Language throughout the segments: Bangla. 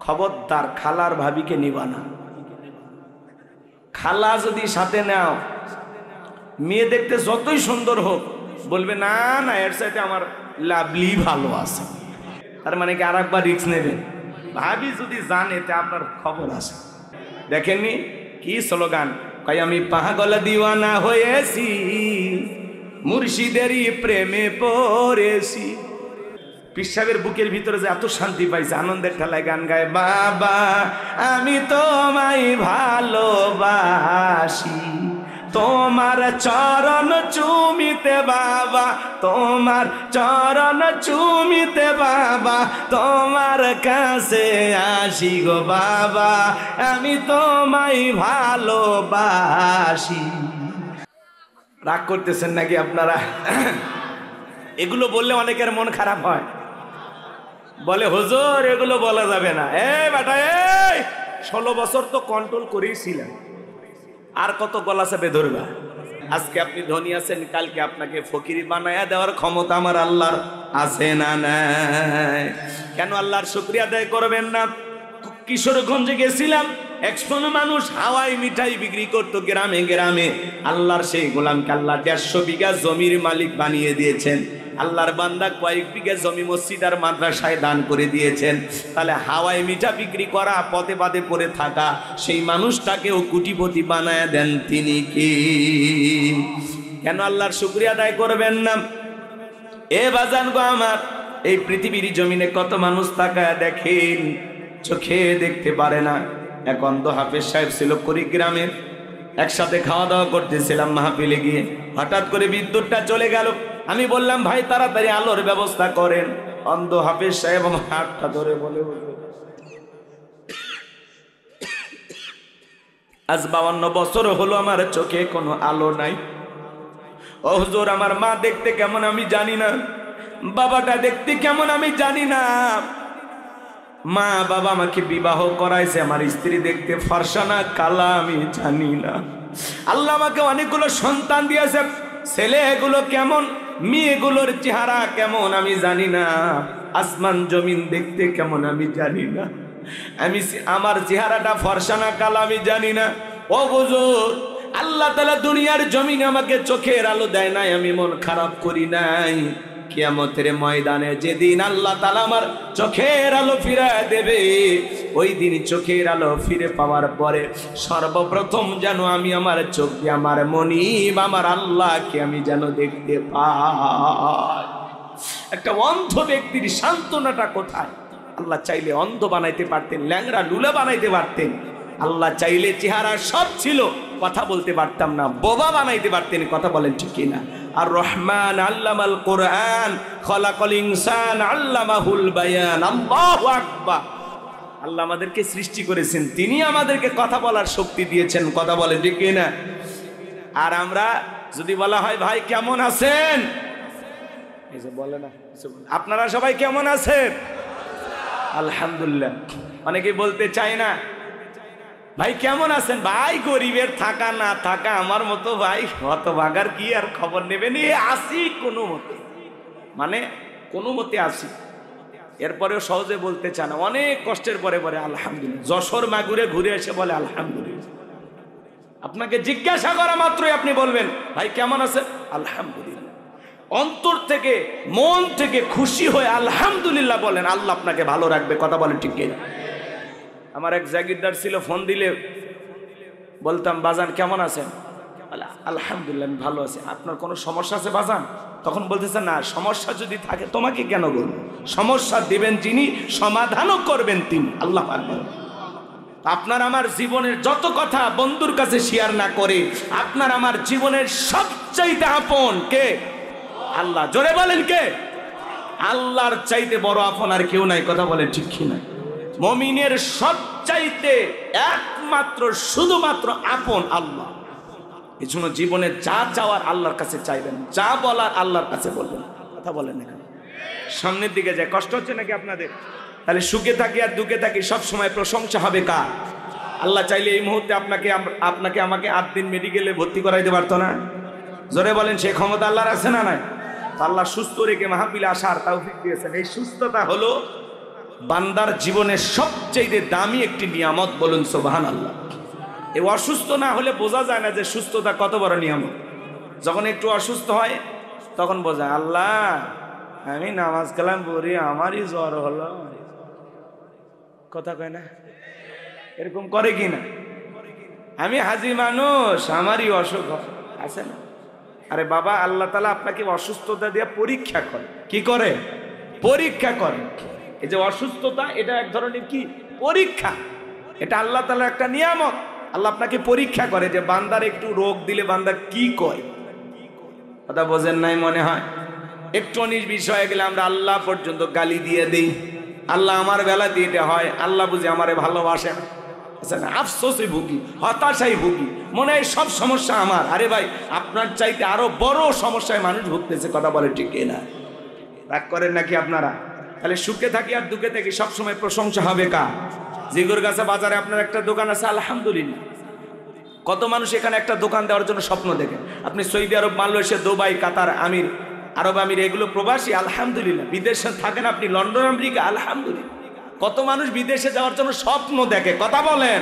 খবরদার খালার ভাবিকে নিবা না। খালা যদি সাথে নাও, মেয়ে দেখতে যতই সুন্দর হোক, বলবে না না এর সাথে আমার লাভলি ভালো আছে। তার মানে কি আর একবার রিস্ক নেবেন? ভাবি যদি জানে তে আপনার খবর আছে। দেখেননি কি স্লোগান, কই আমি পাগল দিওয়ানা হয়েছি, মুর্শিদেরই প্রেমে পড়েছি। পীর সাহেবের বুকের ভিতরে যে এত শান্তি পাইছে, আনন্দের ঠেলায় গান গায়, বাবা আমি তোমায় ভালোবাসি, তোমার চরণ চুমিতে বাবা, তোমার চরণ চুমিতে বাবা, তোমার কাছে আসি গো বাবা, আমি তোমায় ভালোবাসি। রাগ করতেছেন নাকি আপনারা? এগুলো বললে অনেকের মন খারাপ হয়, বলে হুজুর এগুলো বলা যাবে না। বেটা 16 বছর তো কন্ট্রোল করেইছিলেন, আর কত গলা চেপে ধরবা? আজকে আপনি ধনী আছেন, কালকে আপনাকে ফকির বানায়া দেওয়ার ক্ষমতা আমার আল্লাহর আছে না নাই? কেন আল্লাহর শুকরিয়া আদায় করবেন না? কিশোরগঞ্জে গেছিলাম, 100 মানুষ হাওয়াই মিঠাই বিক্রি করতো গ্রামে গ্রামে। আল্লাহর সেই গোলামকে আল্লাহ 150 বিঘা জমির মালিক বানিয়ে দিয়েছেন। আল্লাহর বান্দা কয়েক বিঘা জমি মসজিদ আর মাদ্রাসায় দান করে দিয়েছেন। তাহলে হাওয়াই মিঠা বিক্রি করা, পথে পথে পড়ে থাকা সেই মানুষটাকেও কোটিপতি বানায় দেন তিনি কি? কেন আল্লাহর শুকরিয়া আদায় করবেন না? এ বাজান গো আমার, এই পৃথিবীর জমিনে কত মানুষ তাকায় দেখেন, চোখে দেখতে পারে না। এক অন্ধ হাফেজ সাহেব ছিল কুড়িগ্রামের, একসাথে খাওয়া দাওয়া করতেছিলাম মাহফিলে গিয়ে, হঠাৎ করে বিদ্যুৎটা চলে গেল। আমি বললাম ভাই তাড়াতাড়ি আলোর ব্যবস্থা করেন। অন্ধ হাফেজ সাহেব আমার হাতটা ধরে বলে, আজ 52 বছর হলো আমার চোখে কোনো আলো নাই। ও হুজুর আমার মা দেখতে কেমন আমি জানি না, বাবাটা দেখতে কেমন আমি জানি না। মা বাবা আমাকে বিবাহ করাইছে, আমার স্ত্রী দেখতে ফর্সা না কালা আমি জানি না। আল্লাহ আমাকে অনেকগুলো সন্তান দিয়েছে, ছেলেগুলো কেমন, মেয়েগুলোর চেহারা কেমন আমি জানি না, আসমান জমিন দেখতে কেমন আমি জানি না। আমি আমার চেহারাটা ফর্সা না কালা আমি জানি না। ও হুজুর, আল্লাহ তাআলা দুনিয়ার জমিনে আমাকে চোখের আলো দেয় নাই, আমি মন খারাপ করি নাই। কিয়ামতের ময়দানে যেদিন আল্লাহ তাআলা আমার চোখের আলো ফিরিয়ে দেবে, ওই দিন চোখের আলো ফিরে পাওয়ার পরে সর্বপ্রথম যেন আমি আমার চোখ দিয়ে আমার মনিব আমার আল্লাহকে আমি যেন দেখতে পাই। একটা অন্ধ ব্যক্তির সান্ত্বনাটা কোথায়? আল্লাহ চাইলে অন্ধ বানাইতে পারতেন, ল্যাংড়া লুলা বানাইতে পারতেন। আল্লাহ চাইলে চেহারা সব ছিল, কথা বলতে পারতাম না, বোবা বানাইতে পারতেন। কথা বলেন ঠিক কিনা? আর রহমান আল্লামাল কোরআন, খলাকাল ইনসান আল্লামাহুল বায়ান। আল্লাহু আকবার। আল্লাহ আমাদেরকে সৃষ্টি করেছেন, তিনি আমাদেরকে কথা বলার শক্তি দিয়েছেন। কথা বলেন ঠিক কিনা? আর আমরা যদি বলা হয় ভাই কেমন আছেন, এই যে বলে না, আপনারা সবাই কেমন আছেন? আলহামদুলিল্লাহ। অনেকে বলতে চায় না ভাই কেমন আছেন। ভাই গরিবের থাকা না থাকা আমার মতো ভাই হতভাগার কি আর খবর নেবেন, আসি কোনো মতে, মানে কোনো মতে আসি। এরপরেও সহজে বলতে চান, অনেক কষ্টের পরে পরে আলহামদুলিল্লাহ। যশোর মাগুরে ঘুরে এসে বলে আলহামদুলিল্লাহ। আপনাকে জিজ্ঞাসা করা মাত্রই আপনি বলবেন ভাই কেমন আছেন, আলহামদুলিল্লাহ। অন্তর থেকে মন থেকে খুশি হয়ে আলহামদুলিল্লাহ বলেন, আল্লাহ আপনাকে ভালো রাখবে। কথা বলেন ঠিক কিনা? আমার এক জাগিরদার ছিল, ফোন দিলে বলতাম বাজান কেমন আছেন, আলহামদুলিল্লাহ আমি ভালো আছি। আপনার কোনো সমস্যা আছে বাজান? তখন বলতেছে না, সমস্যা যদি থাকে তোমাকে কেন বলবো, সমস্যা দিবেন যিনি, সমাধানও করবেন তিনি, আল্লাহ আকবার। আপনার আমার জীবনের যত কথা বন্ধুর কাছে শেয়ার না করে, আপনার আমার জীবনের সবচাইতে আপন কে? আল্লাহ। জোরে বলেন কে? আল্লাহর চাইতে বড় আপন আর কেউ নাই। কথা বলেন ঠিক কিনা? মুমিনের সবচাইতে একমাত্র শুধুমাত্র আপন আল্লাহ। এই জন্য জীবনে যা চাওয়ার আল্লাহর কাছে চাইবেন, যা বলার আল্লাহর কাছে বলবেন। কথা বলেন না? সামনের দিকে যায়, কষ্ট হচ্ছে নাকি আপনাদের? তাহলে সুখে থাকি আর দুঃখে থাকি সব সময় প্রশংসা হবে কার? আল্লাহ চাইলে এই মুহূর্তে আপনাকে আমাকে 8 দিন মেডিকেলে ভর্তি করাইতে পারতো না? জোরে বলেন, সেই ক্ষমতা আল্লাহর আছে না নাই? আল্লাহ সুস্থ রেখে মাহফিলে আসার তৌফিক দিয়েছেন। এই সুস্থতা হলো বান্দার জীবনের সবচেয়ে দামি একটি নিয়ামত, বলুন সুবহানাল্লাহ। এই অসুস্থ না হলে বোঝা যায় না যে সুস্থতা কত বড় নিয়ামত। যখন একটু অসুস্থ হয় তখন বোঝা, আল্লাহ আমি নামাজ কালাম পড়ি, আমারই জ্বর হলো। কথা কয় না, এরকম করে কি না? আমি হাজি মানুষ, আমারই অসুখ আছে না। আরে বাবা, আল্লাহ তাআলা আপনাকে অসুস্থতা দিয়ে পরীক্ষা করে। কি করে? পরীক্ষা করে। এই যে অসুস্থতা, এটা এক ধরনের কি পরীক্ষা। এটা আল্লাহ তাআলার একটা নিয়ামত। আল্লাহ আপনাকে পরীক্ষা করে যে বান্দার একটু রোগ দিলে বান্দা কি কয়। কথা বোঝেন নাই মনে হয়। একটু অনিশ বিষয়ে গেলে আমরা আল্লাহ পর্যন্ত গালি দিয়ে দিই। আল্লাহ আমার বেলা দিয়ে এটা হয়, আল্লাহ বুঝি আমারে ভালোবাসে না, আফসোসে ভুগি, হতাশায় ভুগি, মনে হয় সব সমস্যা আমার। আরে ভাই, আপনার চাইতে আরো বড় সমস্যায় মানুষ ভুগতেছে। কথা বলে ঠিক না? রাগ করেন নাকি আপনারা? তাহলে সুখে থাকি আর দুঃখে থাকি সবসময় প্রশংসা হবে কার? জিগরগাছা বাজারে আপনার একটা দোকান আছে, আলহামদুলিল্লাহ। কত মানুষ এখানে একটা দোকান দেওয়ার জন্য স্বপ্ন দেখেন। আপনি সৌদি আরব, মালয়েশিয়া, দুবাই, কাতার, আরব আমির, এগুলো প্রবাসী, আলহামদুলিল্লাহ। বিদেশে থাকেন আপনি, লন্ডন, আমেরিকা, আলহামদুলিল্লাহ। কত মানুষ বিদেশে যাওয়ার জন্য স্বপ্ন দেখে। কথা বলেন।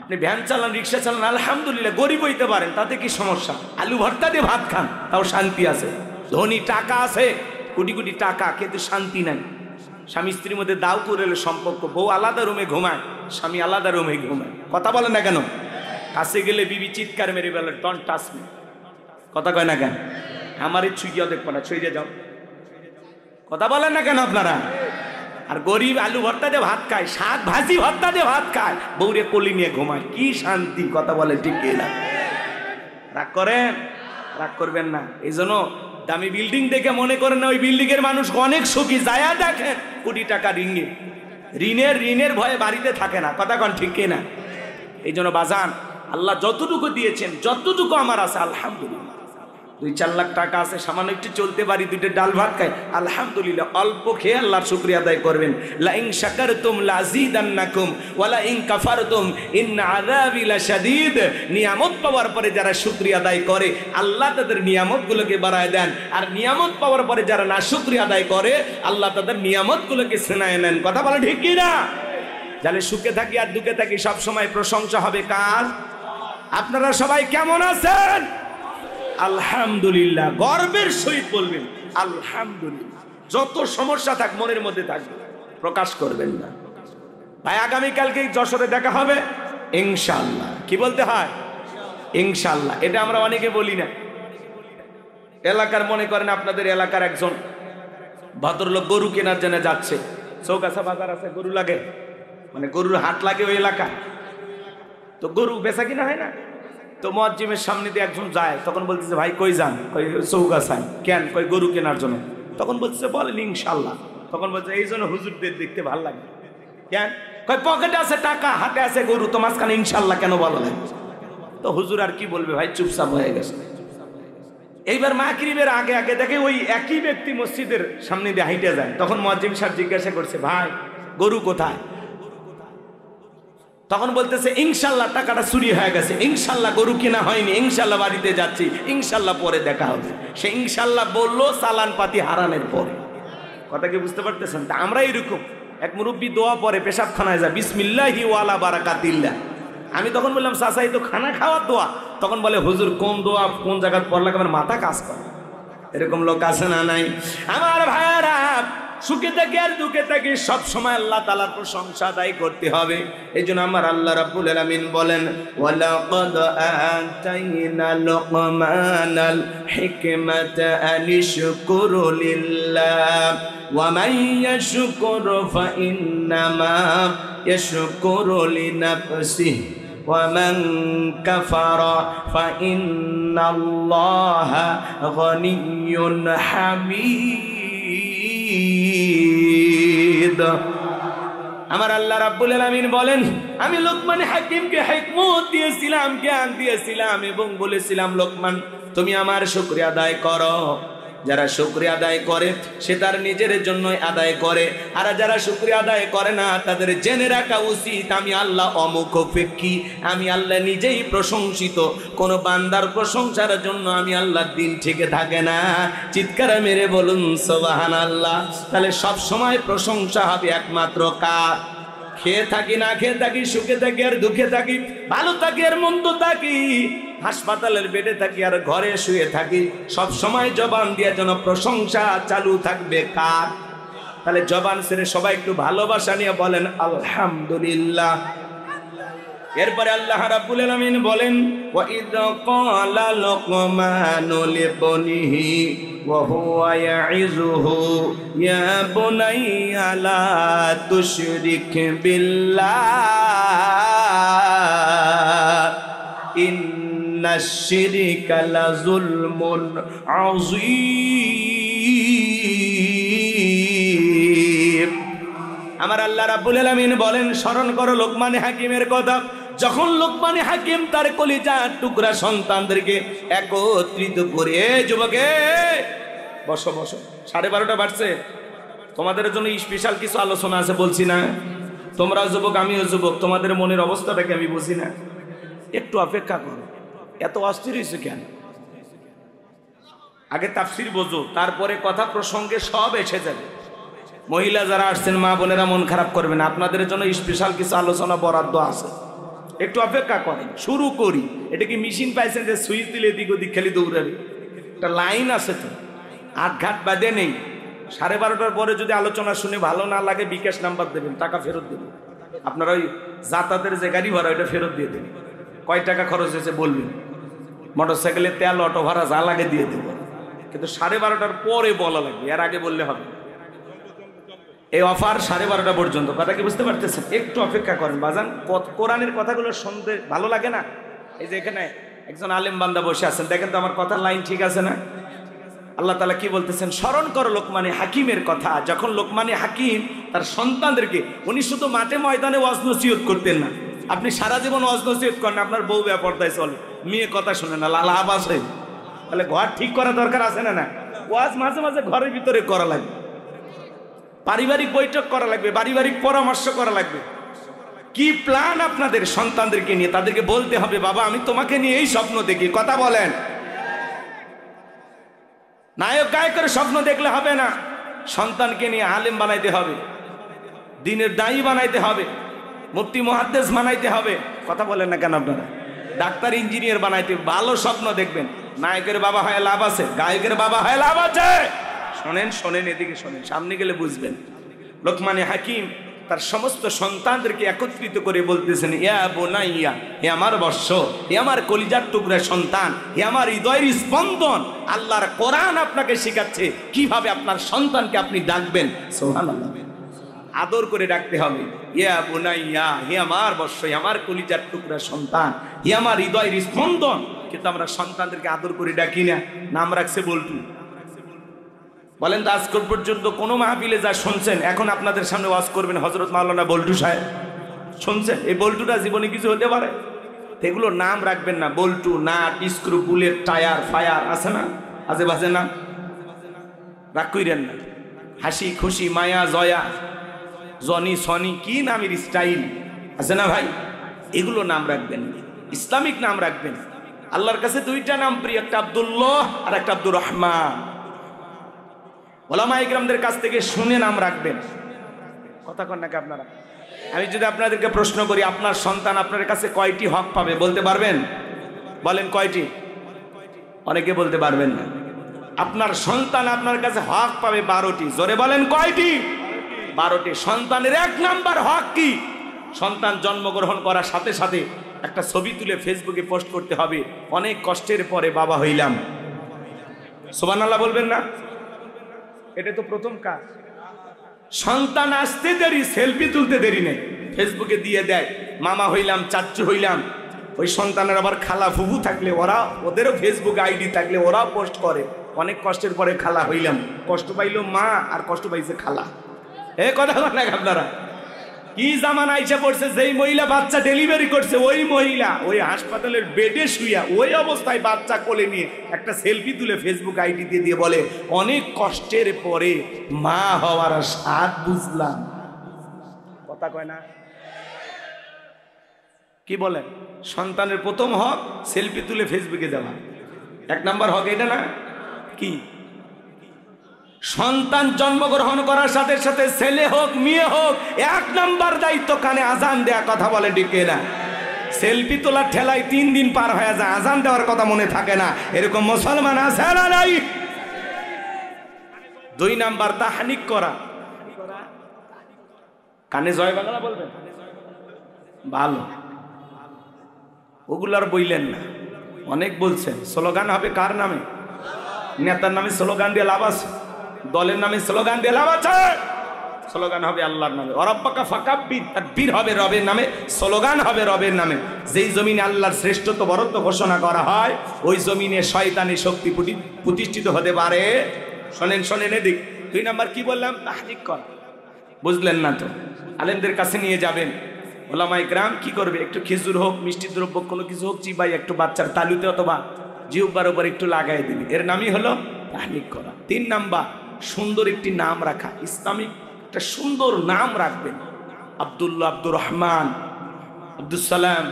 আপনি ভ্যান চালান, রিক্সা চালান, আলহামদুলিল্লাহ, গরিব হইতে পারেন, তাতে কি সমস্যা? আলু ভর্তা দিয়ে ভাত খান, তাও শান্তি আছে। ধনী, টাকা আছে, কোটি কোটি টাকা, কিন্তু শান্তি নাই। স্বামী স্ত্রীর মধ্যে দাও করে সম্পর্ক, বউ আলাদা রুমে ঘুমায়, স্বামী আলাদা রুমে ঘুমায়। কথা বলেন না কেন? কাছে গেলে বিবি চিৎকার মেরে বলে, ডোন্ট টাচ মি। কথা কয় না কেন? আমারই ছুঁইয়া দেখবো না, ছুঁয়ে যাও। কথা বলেন না কেন আপনারা? আর গরিব আলু ভর্তা দিয়ে ভাত খায়, শাক ভাজি ভর্তা দিয়ে ভাত খায়, বউরে কোলে নিয়ে ঘুমায়, কি শান্তি। কথা বলে ঠিক না? রাগ করেন? রাগ করবেন না। এই জন্য দামি বিল্ডিং দেখে মনে করেন না ওই বিল্ডিং এর মানুষ অনেক সুখী। যায়া দেখেন কোটি টাকা ঋণের ভয়ে বাড়িতে থাকে না। কথা কন ঠিক না? এই জন্য বাজান, আল্লাহ যতটুকু দিয়েছেন, যতটুকু আমার আছে, আলহামদুলিল্লাহ। 2-4 লাখ টাকা আছে, সামান্য একটু চলতে পারি, 2টা ডাল ভাত খাই, আলহামদুলিল্লাহ। অল্প খেয়ে আল্লাহর শুকরিয়া আদায় করবেন। লা ইন শাকারতুম লাযীদান্নাকুম ওয়া লা ইন কাফারতুম ইন্না আযাবি লাশাদীদ। নিয়ামত পাওয়ার পরে যারা শুকরিয়া আদায় করে, আল্লাহ তাদের নিয়ামতগুলোকে বাড়ায় দেন। আর নিয়ামত পাওয়ার পরে যারা নাশুকরিয়া আদায় করে, আল্লাহ তাদের নিয়ামতগুলোকে ছিনায় নেন। কথা বলে ঠিক কি না? যারা সুখে থাকি আর দুঃখে থাকি সব সময় প্রশংসা হবে কার? আপনারা সবাই কেমন আছেন? আলহামদুলিল্লাহ। গর্বের সহিত বলবেন আলহামদুলিল্লাহ। যত সমস্যা থাক মনের মধ্যে থাকবে, প্রকাশ করবেন না। ভাই, আগামীকালকে যশোরে দেখা হবে ইনশাআল্লাহ। কি বলতে হয়? ইনশাআল্লাহ। এটা আমরা অনেকে বলি না। এলাকার, মনে করেন আপনাদের এলাকার একজন ভদ্রলোক গরু কেনার জন্য যাচ্ছে। চৌগাছা বাজার আছে, গরু লাগে, মানে গরুর হাট লাগে ওই এলাকা। তো গরু বেচা কিনা হয় না। তো মুয়াজ্জিমের সামনে দিয়ে একজন যায়, তখন বলতেছে, ভাই কই যান? কই চৌগাছায়। কেন? কই গরু কেনার জন্য। তখন বলতেছে, বলেন ইনশাআল্লাহ। তখন বলছে, এই জন্য হুজুরদের দেখতে ভালো লাগে। কেন? কই পকেটে আছে টাকা, হাতে আছে গরু, তো মাঝখানে ইনশাআল্লাহ কেন বলা লাগে? তো হুজুর আর কি বলবে ভাই, চুপচাপ হয়ে গেছে। এইবার মাগরিবের আগে আগে দেখে ওই একই ব্যক্তি মসজিদের সামনে দিয়ে হাইটে যায়। তখন মুয়াজ্জিম সাহেব জিজ্ঞাসা করছে, ভাই গরু কোথায়? তখন বলতেছে, ইনশাআল্লাহ টাকাটা চুরি হয়ে গেছে, ইনশাআল্লাহ গরু কেনা হয়নি, ইনশাআল্লাহ বাড়িতে যাচ্ছি, ইনশাআল্লাহ পরে দেখা হবে। সে ইনশাআল্লাহ বললো চালান পাতি হারানোর পরে। কথা কি বুঝতে পারতেছেন? তা আমরা এরকম, এক মুরব্বী দোয়া পরে পেশাবখানায় যায়, বিসমিল্লাহি ওয়ালা বারাকাতিল্লাহ। আমি তখন বললাম, চাচা এই তো খানা খাওয়ার দোয়া। তখন বলে, হুজুর কোন দোয়া কোন জায়গায় পড়লে আমার মাথা কাজ করে। এরকম লোক আছে না নাই? আমার ভাইয়ারা, সুখে থাকি আর দুঃখে থাকি সব সময় আল্লাহ তাআলার প্রশংসা আদায় করতে হবে। এই জন্য আমার আল্লাহ রাব্বুল আলামিন বলেন, ওয়ালাকাদ আতাইনা লুকমানাল হিকমাতা আনিশকুরু লিল্লাহ ওয়া মান ইয়াশকুরু ফাইন্নামা ইয়াশকুরু লিনাফসিহি ওয়া মান কাফারা ফাইন্নাল্লাহা গনিয়্যুন হামিদ। আমার আল্লাহ রাব্বুল আলামিন বলেন, আমি লোকমান হাকিমকে হিকমত দিয়েছিলাম, জ্ঞান দিয়েছিলাম এবং বলেছিলাম, লোকমান তুমি আমার শুকরিয়া আদায় করো। যারা শুকরিয়া আদায় করে সে তার নিজের জন্যই আদায় করে, আর যারা শুকরিয়া আদায় করে না তাদের জেনে রাখা উচিত আমি আল্লাহ অমুখাপেক্ষী, আমি আল্লাহ নিজেই প্রশংসিত। কোন বান্দার প্রশংসার জন্য আমি আল্লাহর দিন থেকে থাকে না। চিৎকার মেরে বলুন সুবহানাল্লাহ। তাহলে সব সময় প্রশংসা হবে একমাত্র কার? খেয়ে থাকি না খেয়ে থাকি, সুখে থাকি আর দুঃখে থাকি, ভালো থাকি আর মন্দ থাকি, হাসপাতালের বেডে থাকি আর ঘরে শুয়ে থাকি, সব সময় জবান দিয়ে যেন প্রশংসা চালু থাকবে কার? তাহলে জবান ছেড়ে সবাই একটু ভালোবাসা নিয়ে বলেন আলহামদুলিল্লাহ। এরপরে আল্লাহ রাব্বুল আলামিন বলেন ওয়া ইয ক্বালা লুকমানু লিবনিহি ওয়া হুয়া ইয়াইযুহু ইয়া বুনাইয়া লা তুশরিক বিল্লাহ ইন্নাশ শিরকা লাযুলমুন আযীম। আমার আল্লাহ রাব্বুল আলামিন বলেন স্মরণ করো লোকমান হাকিমের কথা। যখন লোকমান হাকিম তার কলিজার টুকরা সন্তানদেরকে একত্রিত করে, যুবকে বসো বসো, 12:30 বাজছে, তোমাদের জন্য স্পেশাল কিছু আলোচনা আছে, বলছি না? তোমরা যুবক আমিও যুবক, তোমাদের মনের অবস্থাটাকে আমি বুঝি না, একটু অপেক্ষা করো। এত অস্থির হয়েছে কেন? আগে তাফসীর বোঝো, তারপরে কথা প্রসঙ্গে সব এসে যাবে। মহিলা যারা আসছেন, মা বোনেরা মন খারাপ করবেন, আপনাদের জন্য স্পেশাল কিছু আলোচনা বরাদ্দ আছে, একটু অপেক্ষা করেন। শুরু করি। এটা কি মেশিন পাইছেন যে সুইচ দিলে এদিক ওদিক খেলি দৌড়াবে? একটা লাইন আছে তো, আটঘাট বাদে নেই। 12:30 পরে যদি আলোচনা শুনে ভালো না লাগে বিকাশ নাম্বার দেবেন, টাকা ফেরত দেবেন। আপনারা ওই যাতায়াতের যে গাড়ি ভাড়া ওইটা ফেরত দিয়ে দেবেন। কয় টাকা খরচ হয়েছে বলবেন, মোটরসাইকেলের তেল অটো ভাড়া যা লাগে দিয়ে দেবেন, কিন্তু 12:30 পরে বলা লাগবে, এর আগে বললে হবে। এই অফার 12:30 পর্যন্ত। কথা কি বুঝতে পারতেছেন? একটু অপেক্ষা করেন বাজান। কোরআনের কথাগুলো শুনতে ভালো লাগে না? এই যে এখানে একজন আলেম বান্দা বসে আছেন, দেখেন তো আমার কথার লাইন ঠিক আছে না? আল্লাহ তাআলা কি বলতেছেন? স্মরণ করো লোকমানে হাকিমের কথা। যখন লোকমানে হাকিম তার সন্তানদেরকে, উনি শুধু মাঠে ময়দানে ওয়াজ নসিহত করতেন না। আপনি সারা জীবন ওয়াজ নসিহত করেন, আপনার বউ বেপরদায় চলে, মেয়ে কথা শুনে না, লাভ আছে? তাহলে ঘর ঠিক করা দরকার আছে না? না, ওয়াজ মাঝে মাঝে ঘরের ভিতরে করা লাগবে, পারিবারিক বৈঠক করা লাগবে, পারিবারিক পরামর্শ করা লাগবে। কি প্ল্যান আপনাদের সন্তানদেরকে নিয়ে? তাদেরকে বলতে হবে বাবা আমি তোমাকে নিয়ে এই স্বপ্ন দেখি। কথা বলেন। নায়ক গায়কের স্বপ্ন দেখলে হবে না, সন্তানকে নিয়ে আলেম বানাইতে হবে, দ্বীনের দায়ী বানাইতে হবে, মুফতি মুহাদ্দিস বানাইতে হবে। কথা বলেন না কেন আপনারা? ডাক্তার ইঞ্জিনিয়ার বানাইতে। ভালো স্বপ্ন দেখবেন। নায়কের বাবা হয় লাভ আছে, গায়কের বাবা হয় লাভ আছে। শোনেন শোনেন, এদিকে শোনেন, সামনে গেলে বুঝবেন। লোকমানে হাকিম তার সমস্ত সন্তানদেরকে একত্রিত করে বলতেছেন ইয়া বুনাইয়া, হে আমার বৎস, হে আমার কলিজার টুকরা সন্তান, হে আমার হৃদয়ের স্পন্দন। আল্লাহর কোরআন আপনাকে শেখাচ্ছে কিভাবে আপনার সন্তানকে আপনি ডাকবেন। সুবহানাল্লাহ। আদর করে ডাকতে হবে। ইয়া বুনাইয়া, হে আমার বৎস, হে আমার কলিজার টুকরা সন্তান, হে আমার হৃদয়ের স্পন্দন। কিন্তু আমরা সন্তানদেরকে আদর করে ডাকি না, নাম রাখছে বল্টু। বলেন তো আজ পর্যন্ত কোনো মাহফিলে যা শুনছেন, এখন আপনাদের সামনে ওয়াজ করবেন হযরত মাওলানা বল্টু সাহেব, শুনছেন? এই বল্টুটা জীবনে কিছু হতে পারে? এগুলো নাম রাখবেন না। বল্টু, nut, screw, bullet, tyre, fire আছে না, আজে বাজে না, রাগ কইরেন না। হাসি খুশি, মায়া, জয়া, জনি, সনি, কি নামের স্টাইল আছে না ভাই? এগুলো নাম রাখবেন, ইসলামিক নাম রাখবেন। আল্লাহর কাছে দুইটা নাম প্রিয়, একটা আব্দুল্লাহ আর একটা আব্দুর রহমান। ওলামা ইকরামদের কাছ থেকে শুনে নাম রাখবেন। কথা কন নাকি আপনারা? আমি যদি আপনাদেরকে প্রশ্ন করি আপনার সন্তান আপনার কাছে কয়টি হক পাবে বলতে পারবেন? বলেন কয়টি? অনেকে বলতে পারবেন না। আপনার সন্তান আপনার কাছে হক পাবে 12টি। জোরে বলেন কয়টি? 12টি। সন্তানের 1 নাম্বার হক কি? সন্তান জন্মগ্রহণ করার সাথে সাথে একটা ছবি তুলে ফেসবুকে পোস্ট করতে হবে, অনেক কষ্টের পরে বাবা হইলাম। সুবহানাল্লাহ বলবেন না? এটা তো প্রথম কাজ। সন্তান আসতে দেরি, সেলফি তুলতে দেরি নেই, ফেসবুকে দিয়ে দেয় মামা হইলাম, চাচ্চু হইলাম। ওই সন্তানের আবার খালা ফুফু থাকলে ওরা, ওদেরও ফেসবুক আইডি থাকলে ওরাও পোস্ট করে অনেক কষ্টের পরে খালা হইলাম। কষ্ট পাইল মা আর কষ্ট পাইছে খালা। এ কথা বলেন আপনারা? কি জামানা আইসা পড়ছে, যেই মহিলা বাচ্চা ডেলিভারি করছে ওই মহিলা ওই হাসপাতালের বেডে শুইয়া ওই অবস্থায় বাচ্চা কোলে নিয়ে একটা সেলফি তুলে ফেসবুক আইডি দিয়ে বলে অনেক কষ্টের পরে মা হওয়ার স্বাদ বুঝলাম। কথা কয় না? কি বলেন? সন্তানের প্রথম হক সেলফি তুলে ফেসবুকে দেওয়া, 1 নম্বর হক এটা না? কি সন্তান জন্মগ্রহণ করার সাথে সাথে ছেলে হোক মেয়ে হোক 1 নম্বর দায়িত্ব কানে আজান দেয়া। কথা বলে ঠিক না? সেলফি তোলার ঠেলায় 3 দিন পার হয়ে যায়, আজান দেওয়ার কথা মনে থাকে না, এরকম মুসলমান আছে না নাই? 2 নম্বর তাহনিক করা। কানে জয় বাংলা বলবেন ভালো, ওগুলার বইলেন না। অনেক বলছেন স্লোগান হবে কার নামে? নেতার নামে স্লোগান দিয়ে লাভ আছে, দলের নামে স্লোগান দিয়ে লাভ আছে? স্লোগান হবে আল্লাহর নামে। অরব্বাকা ফাকাব্বির, তাকবীর হবে রবের নামে, স্লোগান হবে রবের নামে। যেই জমিনে আল্লাহর শ্রেষ্ঠত্ব বরত্ব ঘোষণা করা হয় ওই জমিনে শয়তানি শক্তি প্রতিষ্ঠিত হতে পারে। শোনেন এদিক। 2 নম্বর কি বললাম? তাহনিক করা। বুঝলেন না তো? আলেমদের কাছে নিয়ে যাবেন, ওলামায়ে কেরাম কি করবে? একটু খেজুর হোক, মিষ্টি দ্রব্য কোনো কিছু হোক, চিবাই একটু বাচ্চার তালুতে অথবা জিহ্বার উপর একটু লাগাই দিবি, এর নামই হলো তাহনিক করা। 3 নাম্বার সুন্দর একটি নাম রাখা, ইসলামিক একটা সুন্দর নাম রাখবেন। আব্দুল্লাহ, আব্দুর রহমান, আব্দুল সালাম,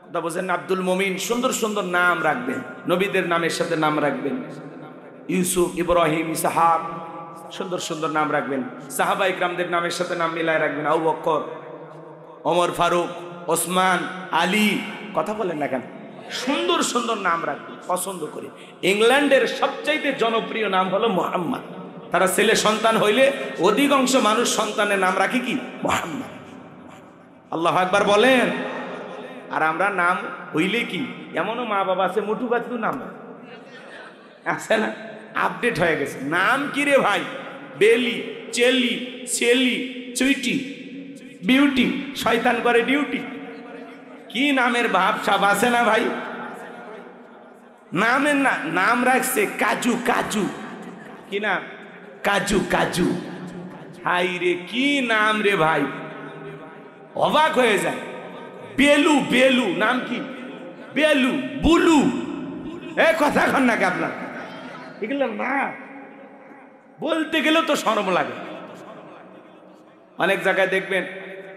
কথা বলছেন, আব্দুল মমিন, সুন্দর সুন্দর নাম রাখবেন। নবীদের নামের সাথে নাম রাখবেন, ইউসুফ, ইব্রাহিম, ইসহাক, সুন্দর সুন্দর নাম রাখবেন। সাহাবা ইকরামদের নামের সাথে নাম মিলায় রাখবেন, আবু বকর, ওমর ফারুক, ওসমান, আলী। কথা বলেন না কেন? সুন্দর সুন্দর নাম রাখবেন পছন্দ করে। ইংল্যান্ডের সবচাইতে জনপ্রিয় নাম হলো মুহাম্মদ। তারা ছেলে সন্তান হইলে অধিকাংশ মানুষ সন্তানের নাম রাখি কি? মুহাম্মদ। আল্লাহু আকবার বলেন। আর আমরা নাম হইলে কি, এমনও মা বাবা আছে মুঠু বাতলু নাম আছে না, আপডেট হয়ে গেছে। নাম কি রে ভাই? বেলি, চেলি, চেলি, চুইটি, বিউটি, শয়তান করে ডিউটি। কি নামের ভাব সাব আছে না ভাই? নামের নাম রাখছে কাজু, কাজু। কি নাম? কাজু, কাজু। হাই রে কি নাম রে ভাই, অবাক হয়ে যায়। বেলু, বেলু নাম কি? বেলু, বুলু। এ কথা কন নাকি আপনার? এগুলো না বলতে গেলেও তো শরম লাগে। অনেক জায়গায় দেখবেন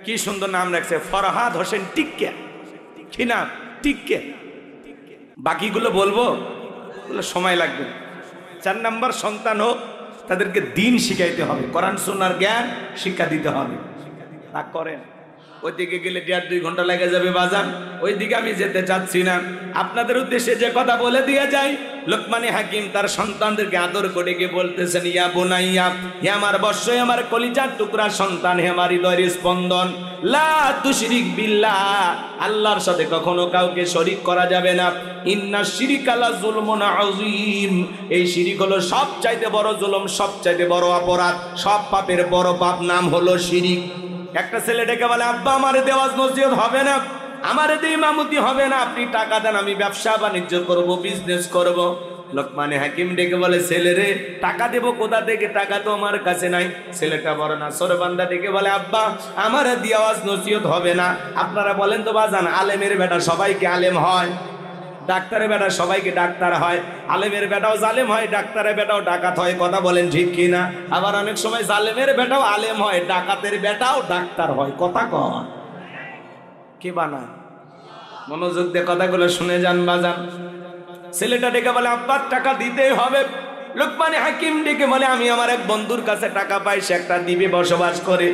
কি সুন্দর নাম রাখছে, ফরহাদ হোসেন টিক্কা। কি নাম? টিক্কা। বাকিগুলো বলবো, সময় লাগবে। 4 নম্বর সন্তান হোক তাদেরকে দিন শিখাইতে হবে, কোরআন সুন্নাহর জ্ঞান শিক্ষা দিতে হবে। তা করেন, ওইদিকে গেলে 1.5-2 ঘন্টা লেগে যাবে বাজান, ওইদিকে আমি যেতে চাচ্ছি না। আপনাদের উদ্দেশ্যে যে কথা বলে দিয়ে যাই, লোকমানে হাকিম তার সন্তানদেরকে আদর করে গিয়ে বলতেছেন, ইয়া বুনাইয়া, হে আমার বৎস, হে আমার কলিজার টুকরা সন্তান, হে আমার হৃদয়ের স্পন্দন, লা তুশরিক বিল্লাহ, আল্লাহর সাথে কখনো কাউকে শরীক করা যাবে না। ইন্না শিরকা লা যুলমুন আযীম, এই শিরিক হলো সবচাইতে বড় জুলুম, সবচাইতে বড় অপরাধ, সব পাপের বড় পাপ নাম হলো শিরিক। একটা ছেলে ডেকে বলে, আব্বা আমার দেওয়াজ মসজিদ হবে না, আমার দিয়ে ইমামতি হবে না, আপনি টাকা দেন, আমি ব্যবসা বাণিজ্য করব, বিজনেস করব। লোকমানে হাকিম ডেকে বলে, ছেলে রে টাকা দেব কোথা থেকে, টাকা তো আমার কাছে নাই। ছেলেটা বড় না সরবান্দা ডেকে বলে, আব্বা আমার দেওয়াজ নসিহত হবে না। আপনারা বলেন তো বাজান, আলেমের বেটা সবাইকে আলেম হয়, ডাক্তারের বেটা সবাইকে ডাক্তার হয়, আলেমের বেটাও জালেম হয়, ডাক্তারের বেটাও ডাকাত হয়। কথা বলেন ঠিক কিনা? আবার অনেক সময় জালেমের বেটাও আলেম হয়, ডাকাতের বেটাও ডাক্তার হয়। কথা কন কে বানায়? মনোযোগ দিয়ে কথাগুলো শুনে যান বাজান। ছেলেটা ডেকে বলে, আব্বার টাকা দিতেই হবে। লোকমানে হাকিম ডেকে বলে, আমি আমার এক বন্ধুর কাছে টাকা পাই, সে একটা দ্বীপে বসবাস করে।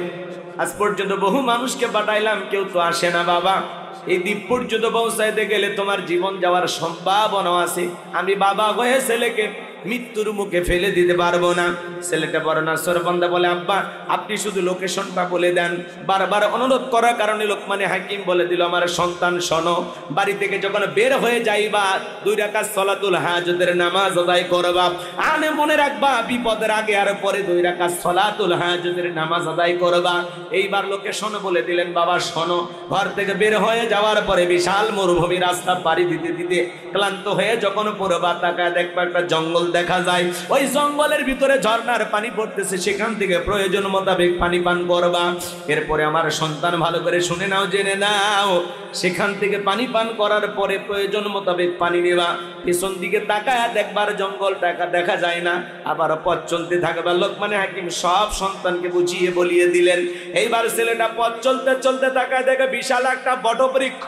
আজ পর্যন্ত বহু মানুষকে পাঠাইলাম, কেউ তো আসে না বাবা। এই দ্বীপ পর্যন্ত পৌঁছাইতে গেলে তোমার জীবন যাওয়ার সম্ভাবনা আছে। আমি বাবা হয়ে ছেলেকে মৃত্যুর মুখে ফেলে দিতে পারবো না। ছেলেটা বড় না সরবান্দা বলে, আব্বা আপনি শুধু লোকেশনটা বলে দেন। বারবার অনুরোধ করার কারণে লোকমানে হাকিম বলে দিল, আমার সন্তান শোনো, বাড়ি থেকে যখন বের হয়ে যাইবা 2 রাকাত সলাতুল হাজতের নামাজ আদায় করবা। আনে মনে রাখবা, বিপদের আগে আর পরে 2 রাকাত সলাতুল হাজতের নামাজ আদায় করবা। এইবার লোকেশন বলে দিলেন, বাবা শোনো, ঘর থেকে বের হয়ে যাওয়ার পরে বিশাল মরুভূমি রাস্তা পাড়ি দিতে দিতে ক্লান্ত হয়ে যখন পড়বা, তাকায় দেখবা একটা জঙ্গল দেখা যায়। ওই জঙ্গলের ভিতরে ঝর্ণার পানি পড়তেছে, সেখান থেকে প্রয়োজন মোতাবেক পানি পান করবা। এরপরে আমার সন্তান ভালো করে শুনে নাও, জেনে নাও, সেখান থেকে পানি পান করার পরে প্রয়োজন মোতাবেক পানি নেবা। পিছন দিকে তাকায় দেখবার জঙ্গলটা দেখা যায় না, আবার পথ চলতে থাকবা। লোকমানে হাকিম সব সন্তানকে বুঝিয়ে বলিয়ে দিলেন। এইবার ছেলেটা পথ চলতে চলতে তাকায় দেখে বিশাল একটা বটবৃক্ষ।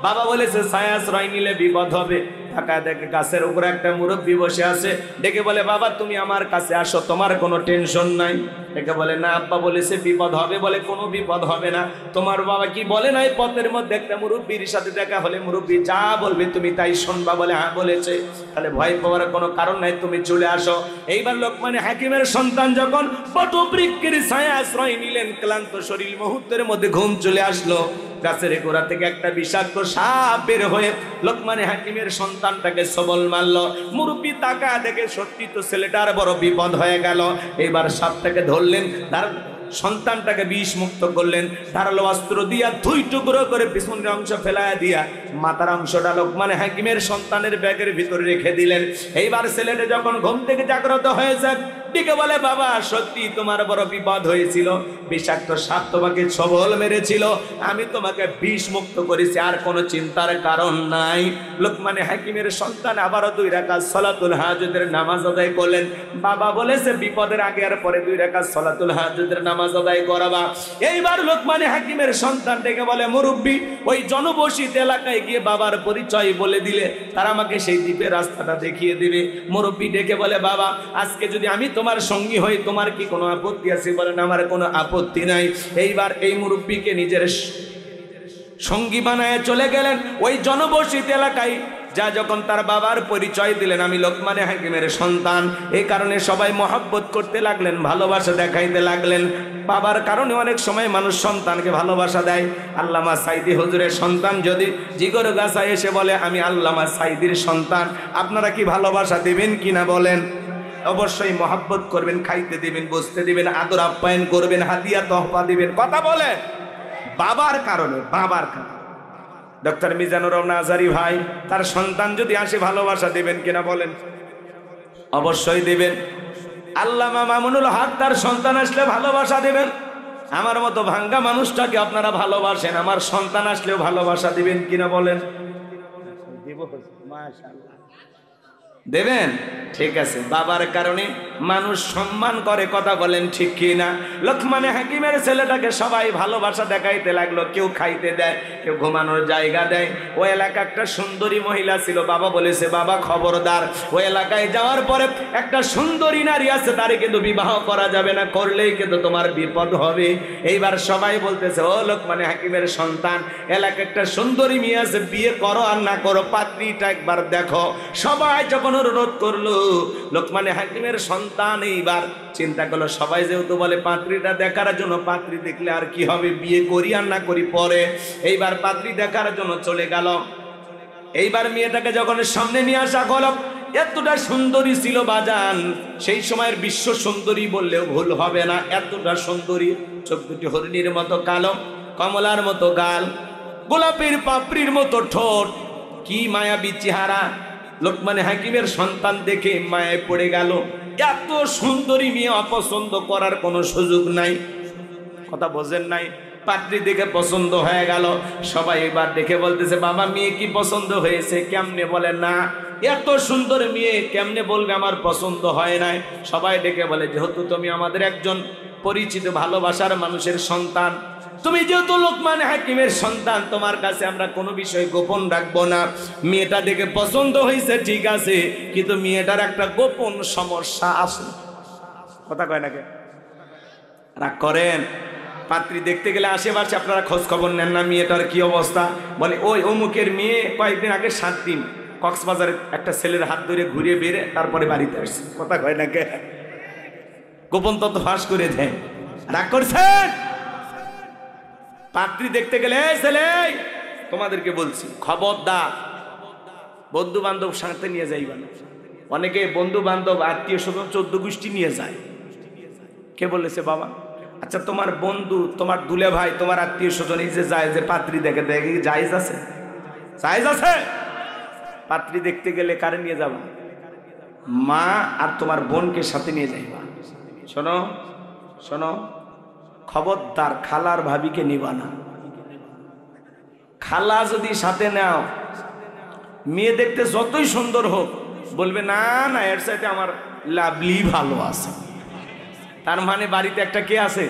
বাবা বলেছে ছায়াশ্রয় নিলে বিপদ হবে। তাকায় দেখে গাছের উপরে একটা মুরব্বী বসে আছে। ডেকে বলে, বাবা তুমি আমার কাছে আসো, তোমার কোনো টেনশন নাই। ডেকে বলে, না আব্বা বলেছে বিপদ হবে। বলে, কোনো বিপদ হবে না। তোমার বাবা কি বলে নাই পথের মধ্যে একটা মুরব্বীর সাথে দেখা হলে মুরব্বী যা বলবে তুমি তাই শুনবা? বলে, হ্যাঁ বলেছে। তাহলে ভয় পাওয়ার কোনো কারণ নাই, তুমি চলে আসো। এইবার লোকমানে হাকিমের সন্তান যখন বটবৃক্ষের ছায়া আশ্রয় নিলেন, ক্লান্ত শরীর মুহূর্তের মধ্যে ঘুম চলে আসলো। গাছের গোড়া থেকে একটা বিষাক্ত সাপ বের হয়ে লোকমানে হাকিমের সন্তানটাকে সবল মারলো। মুরব্বী তাকা দেখে সত্যি তো ছেলেটার বড় বিপদ হয়ে গেল। এবার সাপটাকে ধরলেন, তার সন্তানটাকে বিষ মুক্ত করলেন। ধারালো অস্ত্র দিয়া 2 টুকরো করে পিছনের অংশ ফেলায়া দিয়া মাথার অংশটা লোকমানে হাকিমের সন্তানের ব্যাগের ভিতরে রেখে দিলেন। এইবার ছেলেটা যখন ঘুম থেকে জাগ্রত হয়েছে, দিকে বলে, বাবা সত্যি তোমার বড় বিপদ হয়েছিল, বিষাক্ত সাপ তোমাকে সবল মেরেছিল, আমি তোমাকে বিষ মুক্ত করেছি, আর কোনো চিন্তার কারণ নাই। লোকমানে হাকিমের সন্তান আবারও 2 রাকাত সালাতুল হাজতের নামাজ আদায় করলেন। বাবা বলেছে বিপদের আগে আর পরে 2 রাকাত সালাতুল হাজতের নামাজ আদায় করাবা। এইবার লোকমানে হাকিমের সন্তান ডেকে বলে, মুরব্বী ওই জনবসিত এলাকায় গিয়ে বাবার পরিচয় বলে দিলে তারা আমাকে সেই দ্বীপের রাস্তাটা দেখিয়ে দিবে। মুরব্বী ডেকে বলে, বাবা আজকে যদি আমি তোমার সঙ্গী হই তোমার কি কোনো আপত্তি আছে? বলেন, আমার কোনো আপত্তি নাই। এইবার এই মুরব্বীকে নিজের সঙ্গী বানায় চলে গেলেন ওই জনবসিত এলাকায়। যা যখন তার বাবার পরিচয় দিলেন, আমি লোকমানে হাকিমের সন্তান, এই কারণে সবাই মহব্বত করতে লাগলেন, ভালোবাসা দেখাইতে লাগলেন। বাবার কারণে অনেক সময় মানুষ সন্তানকে ভালোবাসা দেয়। আল্লামা সাইদি হুজুরের সন্তান যদি জিগর গাছায় এসে বলে আমি আল্লামা সাইদির সন্তান, আপনারা কি ভালোবাসা দিবেন কিনা বলেন? অবশ্যই মহব্বত করবেন, খাইতে দিবেন, বসতে দিবেন, আদর আপ্যায়ন করবেন, হাদিয়া তহফা দিবেন। কথা বলে বাবার কারণে, বাবার কারণে। ডক্টর মিজানুর রহমান আজারি ভাই, তার সন্তান যদি আসে ভালোবাসা দিবেন কিনা বলেন? অবশ্যই দিবেন। আল্লামা মামুনুল হক, তার সন্তান আসলে ভালোবাসা দিবেন। আমার মতো ভাঙ্গা মানুষটাকে আপনারা ভালোবাসেন, আমার সন্তান আসলেও ভালোবাসা দিবেন কিনা বলেন? মাশাআল্লাহ দেবেন। ঠিক আছে, বাবার কারণে মানুষ সম্মান করে। কথা বলেন ঠিক কি না? লোকমানে হাকিমের ছেলেটাকে সবাই ভালোবাসা দেখাইতে লাগলো। কেউ খাইতে দেয়, কেউ ঘুমানোর জায়গা দেয়। ওই এলাকা একটা সুন্দরী মহিলা ছিল। বাবা বলেছে, বাবা খবরদার, ওই এলাকায় যাওয়ার পরে একটা সুন্দরী নারী আছে, তারে কিন্তু বিবাহ করা যাবে না, করলেই কিন্তু তোমার বিপদ হবে। এইবার সবাই বলতেছে, ও লোকমানে হাকিমের সন্তান, এলাকা একটা সুন্দরী মেয়ে আছে, বিয়ে করো আর না করো, পাত্রীটা একবার দেখো। সবাই যখন অনুরোধ করলো, লোকমানে হাকিমের সন্তান এইবার চিন্তা করলো, সবাই যেহেতু বলে পাত্রীটা দেখার জন্য, পাত্রী দেখলে আর কি হবে, বিয়ে করি আর না করি পরে। এইবার পাত্রী দেখার জন্য চলে গেল। এইবার মেয়েটাকে যখন সামনে নিয়ে আসা হলো, এতটা সুন্দরী ছিল বাজান, সেই সময়ের বিশ্ব সুন্দরী বললেও ভুল হবে না। এতটা সুন্দরী, চোখ দুটি হরিণীর মতো কালো, কমলার মতো গাল, গোলাপের পাপড়ির মতো ঠোঁট, কি মায়াবী চেহারা। লোকমানে হাকিমের সন্তান দেখে মায়ায় পড়ে গেল। এত সুন্দরী মেয়ে অপছন্দ করার কোনো সুযোগ নাই। কথা বোঝেন নাই? পাত্রী দেখে পছন্দ হয়ে গেল। সবাই এবার দেখে বলতেছে, বাবা মেয়ে কি পছন্দ হয়েছে? কেমনে? বলে না, এত সুন্দর মেয়ে কেমনে বলবে আমার পছন্দ হয় নাই? সবাই ডেকে বলে, যেহেতু তুমি আমাদের একজন পরিচিত ভালোবাসার মানুষের সন্তান, তুমি যেহেতু লোকমান হাকিমের সন্তান, তোমার কাছে আমরা কোনো বিষয় গোপন রাখবো না। মেয়েটা দেখে পছন্দ হয়েছে ঠিক আছে, কিন্তু মেয়েটার একটা গোপন সমস্যা আছে। কথা কয় নাকি? রাগ করেন? পাত্রী দেখতে গেলে আশেপাশে আপনারা খোঁজ খবর নেন না, মেয়েটার কি অবস্থা? বলে ওই অমুকের মেয়ে কয়েকদিন আগে 7 দিন কক্সবাজারে একটা ছেলের হাত ধরে ঘুরিয়ে বেড়ে তারপরে বাড়িতে আসছে। কথা কয় নাকি? গোপন তত্ত্ব ফাঁস করে দেয়। রাগ করছেন? পাত্রী দেখতে গেলে, ছেলে তোমাদেরকে বলছি খবরদার, বন্ধু বান্ধব সাথে নিয়ে যাইবা না। অনেকে বন্ধু বান্ধব আত্মীয় স্বজন 14 গোষ্ঠী নিয়ে যায়। কে বলেছে বাবা? আচ্ছা তোমার বন্ধু, তোমার দুলে ভাই, তোমার আত্মীয় স্বজন এই যে যায়, যে পাত্রী দেখে, দেখে জায়েজ আছে? জায়েজ আছে? পাত্রী দেখতে গেলে কারে নিয়ে যাবা? মা আর তোমার বোনকে সাথে নিয়ে যাইবা। শোনো শোনো, খবরদার খালার ভাবিকে নিবা না। খালা যদি সাথে নাও, মেয়ে দেখতে যতই সুন্দর হোক, বলবে না না এর সাথে আমার লাভলি ভালো আছে। তার মানে বাড়িতে একটা কে আছে?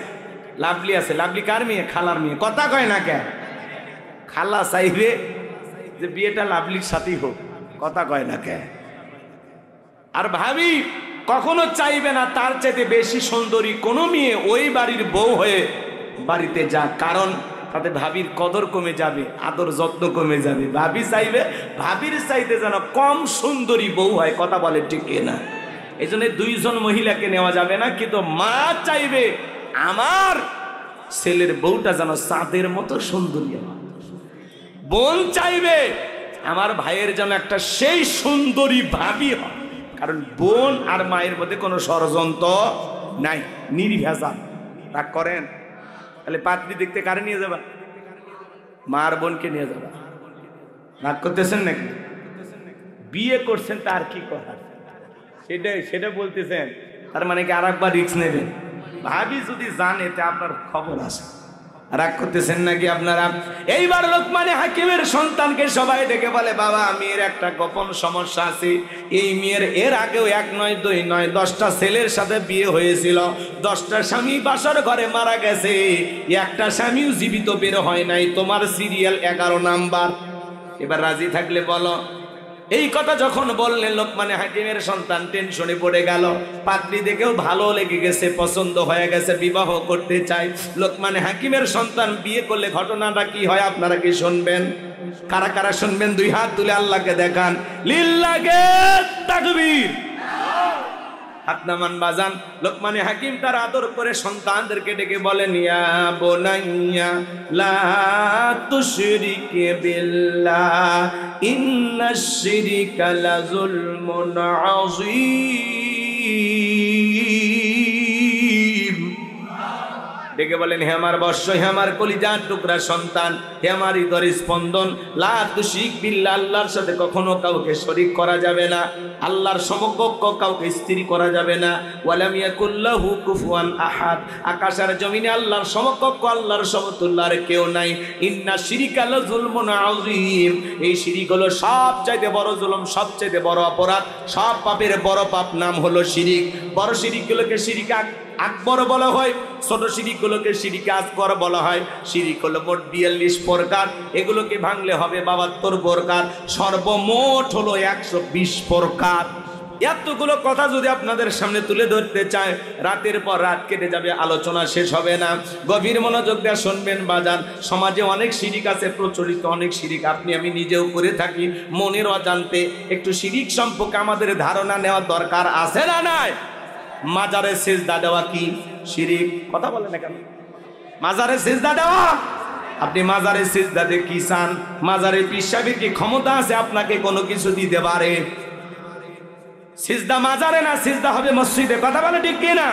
লাভলি আছে। লাভলি কার মেয়ে? খালার মেয়ে। কথা কয় না কে? খালা চাইবে যে বিয়েটা লাভলির সাথেই হোক, কথা কয় না কে? আর ভাবি কখনো চাইবে না তার চাইতে বেশি সুন্দরী কোনো মেয়ে ওই বাড়ির বউ হয়ে বাড়িতে যাক, কারণ তাতে ভাবির কদর কমে যাবে, আদর যত্ন কমে যাবে। ভাবি চাইবে ভাবির চাইতে যেন কম সুন্দরী বউ হয়, কথা বলে ঠিক না? এই জন্য দুইজন মহিলাকে নেওয়া যাবে না, কিন্তু মা চাইবে আমার ছেলের বউটা যেন চাঁদের মতো সুন্দরী হয়। বোন চাইবে আমার ভাইয়ের যেন একটা সেই সুন্দরী ভাবি হয়, কারণ বোন আর মায়ের মধ্যে কোনো ষড়যন্ত্র নাই, নির্ভেজাল। রাগ করেন? তাহলে পাত্রী দেখতে কারে নিয়ে যাবা? মা আর বোনকে নিয়ে যাবা। রাগ করতেছেন নাকি? বিয়ে করছেন তার কি কথা, সেটা বলতেছেন। তার মানে কি আর একবার রিস্ক নেবেন? ভাবি যদি জানে তা আপনার খবর আছে। রাগ করতেছেন নাকি আপনারা? এইবার লোকমানে হাকিমের সন্তানকে সবাই ডেকে বলে, বাবা মেয়ের একটা গোপন সমস্যা আছে। এই মেয়ের এর আগেও 1 নয় 2 নয় 10টা ছেলের সাথে বিয়ে হয়েছিল, 10টা স্বামী বাসর ঘরে মারা গেছে, একটা স্বামীও জীবিত বের হয় নাই, তোমার সিরিয়াল 11 নাম্বার। এবার রাজি থাকলে বলো। এই কথা যখন বললেন লোকমানে হাকিমের সন্তান টেনশনে পড়ে গেল। পাত্রী দেখেও ভালো লেগে গেছে, পছন্দ হয়ে গেছে, বিবাহ করতে চাই। লোকমানে হাকিমের সন্তান বিয়ে করলে ঘটনাটা কি হয় আপনারা কি শুনবেন? কারা কারা শুনবেন? 2 হাত তুলে আল্লাহকে দেখান। লিল্লাহে তাকবীর। হাত নামান বাজান। লোকমানে হাকিম তার আদর করে সন্তানদেরকে ডেকে বলেন, ইয়া বুনাইয়া লা তুশরিক বিল্লাহ ইন্নাশ শিরকা লাযুলমুন আযীম। ডেকে বলেন, হে আমার বর্ষ, হে আমার কলিজার টুকরা সন্তান, হে আমার হৃদয়ের স্পন্দন, লা তুশরিক বিল্লাহ, আল্লাহর সাথে কখনো কাউকে শরীক করা যাবে না, আল্লাহর সমকক্ষ কাউকে স্ত্রী করা যাবে না। ওয়ালাম ইয়াকুল লাহু কুফুয়ান আহাদ, আকাশ আর জমিনে আল্লাহর সমকক্ষ, আল্লাহর সমতুল্য আর কেউ নাই। ইন্না শিরিকা লাযুলমুন আযীম, এই শিরিক হলো সবচাইতে বড় জুলুম, সবচাইতে বড় অপরাধ, সব পাপের বড় পাপ নাম হলো শিরিক। বড় শিরিকগুলোকে শিরিক আকবর বলা হয়, ছোট শিরিকগুলোকে শিরিক আসগর বলা হয়। শিরিক হলো মোট 42 প্রকার, এগুলোকে ভাঙলে হবে 72 প্রকার, সর্বমোট হলো 120 প্রকার। এতগুলো কথা যদি আপনাদের সামনে তুলে ধরতে চায়, রাতের পর রাত কেটে যাবে, আলোচনা শেষ হবে না। গভীর মনোযোগ দিয়ে শুনবেন বাজান। সমাজে অনেক শিরিক আছে, প্রচলিত অনেক শিরিক, আপনি আমি নিজেও করে থাকি মনের অজান্তে। একটু শিরিক সম্পর্কে আমাদের ধারণা নেওয়া দরকার আছে না নাই? মাজারে সিজদা দেওয়া কি শিরিক? কথা বলেন না কেন? মাজারে সিজদা দেওয়া, আপনি মাজারে সিজদা দিয়ে কি চান? মাজারে পিসাবের কি ক্ষমতা আছে আপনাকে কোনো কিছু দিতে পারে? সিজদা মাজারে না, সিজদা হবে মসজিদে, কথা বলে ঠিক কিনা?